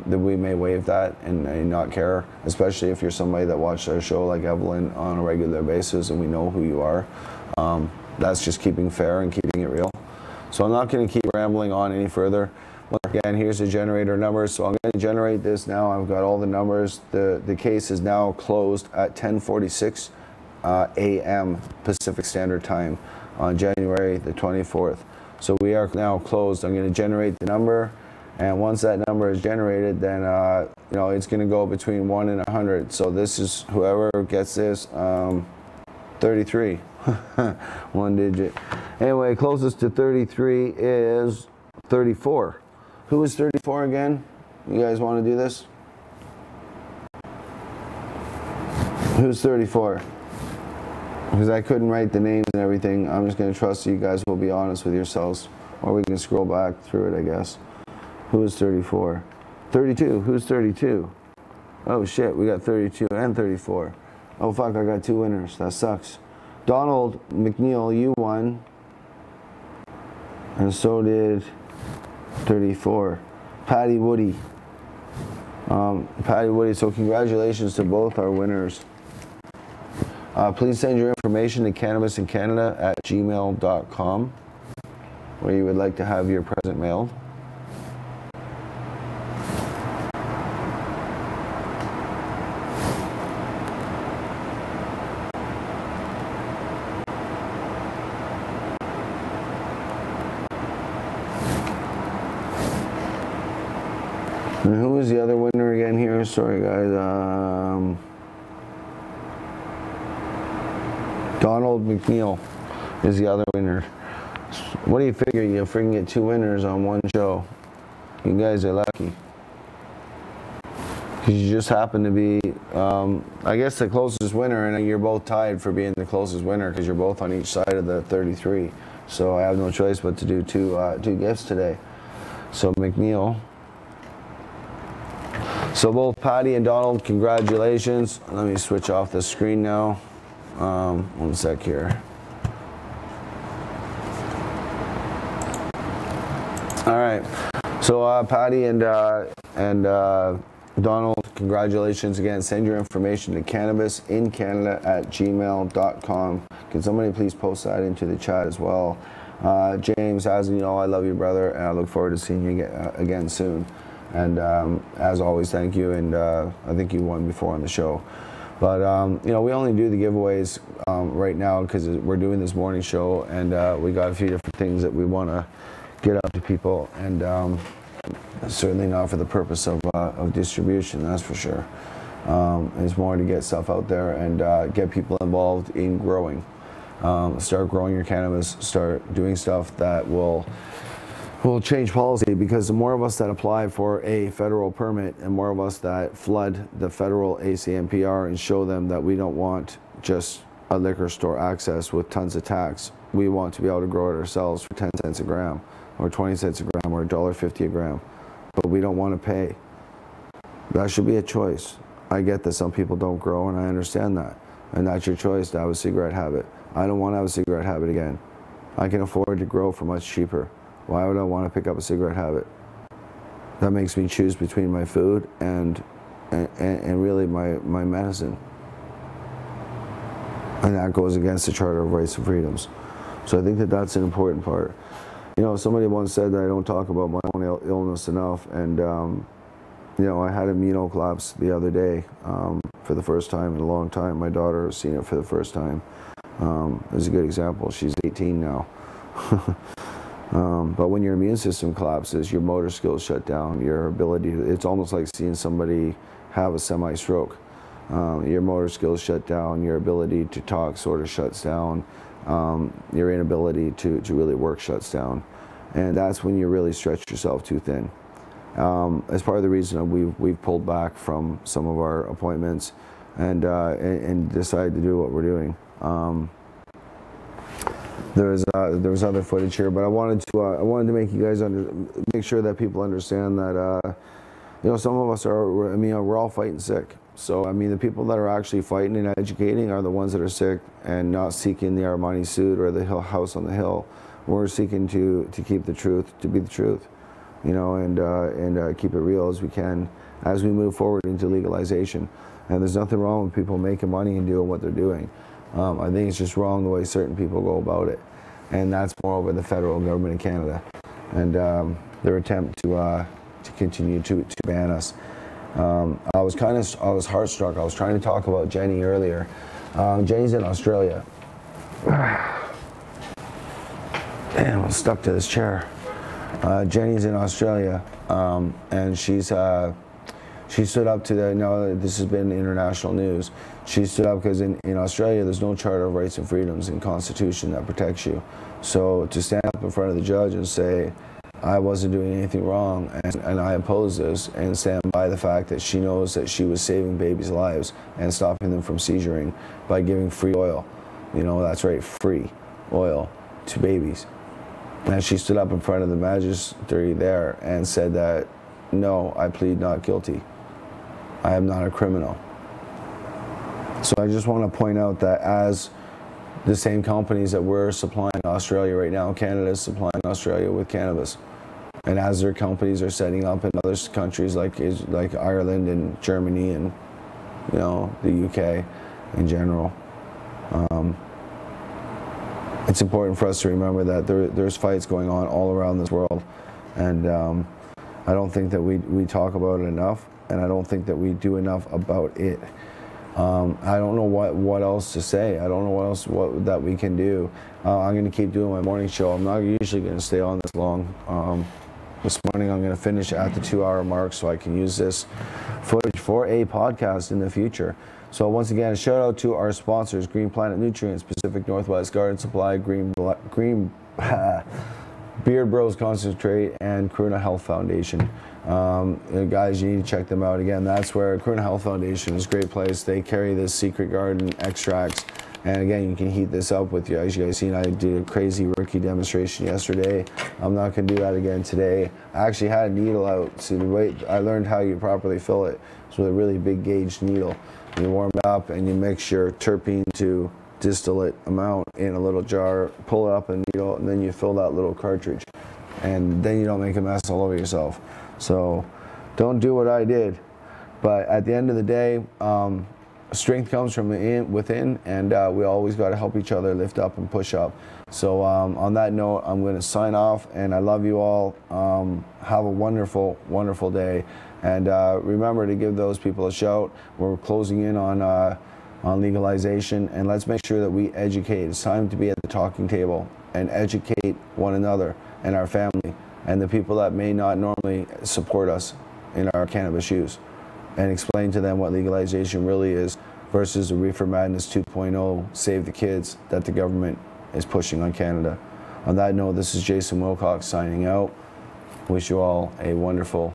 S1: then we may waive that and not care, especially if you're somebody that watches our show like Evelyn on a regular basis and we know who you are. That's just keeping fair and keeping it real. So I'm not going to keep rambling on any further. Well, again, here's the generator numbers. So I'm going to generate this now. I've got all the numbers. The case is now closed at 10:46 a.m. Pacific Standard Time on January the 24th. So we are now closed. I'm going to generate the number, and once that number is generated, then you know, it's going to go between 1 and 100. So this is whoever gets this 33. One digit. Anyway, closest to 33 is 34. Who is 34 again? You guys want to do this? Who's 34? Because I couldn't write the names and everything. I'm just going to trust you guys will be honest with yourselves. Or we can scroll back through it, I guess. Who is 34? 32. Who's 32? Oh shit, we got 32 and 34. Oh fuck, I got 2 winners. That sucks. Donald McNeil, you won. And so did 34. Patty Woody. Patty Woody, so congratulations to both our winners. Please send your information to cannabisincanada@gmail.com, where you would like to have your present mailed. And who was the other winner again here? Sorry guys. Donald McNeil is the other winner. What do you figure? You'll freaking get 2 winners on one show. You guys are lucky. Because you just happen to be, I guess, the closest winner, and you're both tied for being the closest winner because you're both on each side of the 33. So I have no choice but to do two gifts today. So McNeil. So both Patty and Donald, congratulations. Let me switch off the screen now. One sec here. All right. So Patty and Donald, congratulations again. Send your information to cannabisincanada@gmail.com. Can somebody please post that into the chat as well? James, as you know, I love you, brother, and I look forward to seeing you again soon. And as always, thank you. And I think you won before on the show. But you know, we only do the giveaways right now because we're doing this morning show, and we got a few different things that we want to get out to people, and certainly not for the purpose of distribution, that's for sure. It's more to get stuff out there and get people involved in growing. start growing your cannabis, start doing stuff that will change policy, because the more of us that apply for a federal permit and more of us that flood the federal ACMPR and show them that we don't want just a liquor store access with tons of tax. We want to be able to grow it ourselves for 10 cents a gram or 20 cents a gram or $1.50 a gram, but we don't want to pay. That should be a choice. I get that some people don't grow, and I understand that, and that's your choice to have a cigarette habit. I don't want to have a cigarette habit again. I can afford to grow for much cheaper. Why would I want to pick up a cigarette habit? That makes me choose between my food and really my medicine. And that goes against the Charter of Rights and Freedoms. So I think that that's an important part. You know, somebody once said that I don't talk about my own illness enough, and you know, I had a immuno collapse the other day for the first time in a long time. My daughter has seen it for the first time. It's a good example. She's 18 now. But when your immune system collapses, your motor skills shut down, your ability to, it's almost like seeing somebody have a semi-stroke. Your motor skills shut down, your ability to talk sort of shuts down, your inability to really work shuts down. And that's when you really stretch yourself too thin. As part of the reason we've pulled back from some of our appointments and decided to do what we're doing. There was other footage here, but I wanted to make you guys make sure that people understand that you know, some of us are, I mean, we're all fighting sick. So I mean, the people that are actually fighting and educating are the ones that are sick and not seeking the Armani suit or the house on the hill. We're seeking to keep the truth, to be the truth, you know, and keep it real as we can as we move forward into legalization. And there's nothing wrong with people making money and doing what they're doing. I think it's just wrong the way certain people go about it, and that's moreover the federal government in Canada and their attempt to continue to ban us. I was heartstruck. I was trying to talk about Jenny earlier. Jenny's in Australia. Damn, I'm stuck to this chair. Jenny's in Australia, and she stood up to the, no, this has been international news. She stood up because in Australia there's no Charter of Rights and Freedoms and Constitution that protects you. So to stand up in front of the judge and say, I wasn't doing anything wrong and I oppose this, and stand by the fact that she knows that she was saving babies' lives and stopping them from seizuring by giving free oil. You know, that's right, free oil to babies. And she stood up in front of the magistrate there and said that, no, I plead not guilty. I am not a criminal. So I just want to point out that as the same companies that we're supplying Australia right now, Canada is supplying Australia with cannabis. And as their companies are setting up in other countries like Ireland and Germany and, you know, the UK in general. It's important for us to remember that there's fights going on all around this world, and I don't think that we talk about it enough, and I don't think that we do enough about it. I don't know what else to say. I don't know what that we can do. I'm going to keep doing my morning show. I'm not usually going to stay on this long. This morning I'm going to finish at the 2-hour mark so I can use this footage for a podcast in the future. So once again, a shout out to our sponsors: Green Planet Nutrients, Pacific Northwest Garden Supply, Green Beard Bros Concentrate, and Corona Health Foundation. Guys, you need to check them out. Again, that's where Corona Health Foundation is a great place. They carry this secret garden extracts, and again, you can heat this up with you. As you guys seen, I did a crazy rookie demonstration yesterday. I'm not going to do that again today. I actually had a needle out, so I learned how you properly fill it. It's with a really big gauge needle. You warm it up and you mix your terpene to distillate amount in a little jar, pull it up a needle, and then you fill that little cartridge, and then you don't make a mess all over yourself. So don't do what I did, but at the end of the day, strength comes from within, and we always got to help each other lift up and push up. So on that note, I'm going to sign off, and I love you all. Have a wonderful, wonderful day, and remember to give those people a shout. We're closing in on legalization, and let's make sure that we educate. It's time to be at the talking table and educate one another and our family and the people that may not normally support us in our cannabis use, and explain to them what legalization really is, versus the Reefer Madness 2.0 Save the Kids that the government is pushing on Canada. On that note, this is Jason Wilcox signing out. Wish you all a wonderful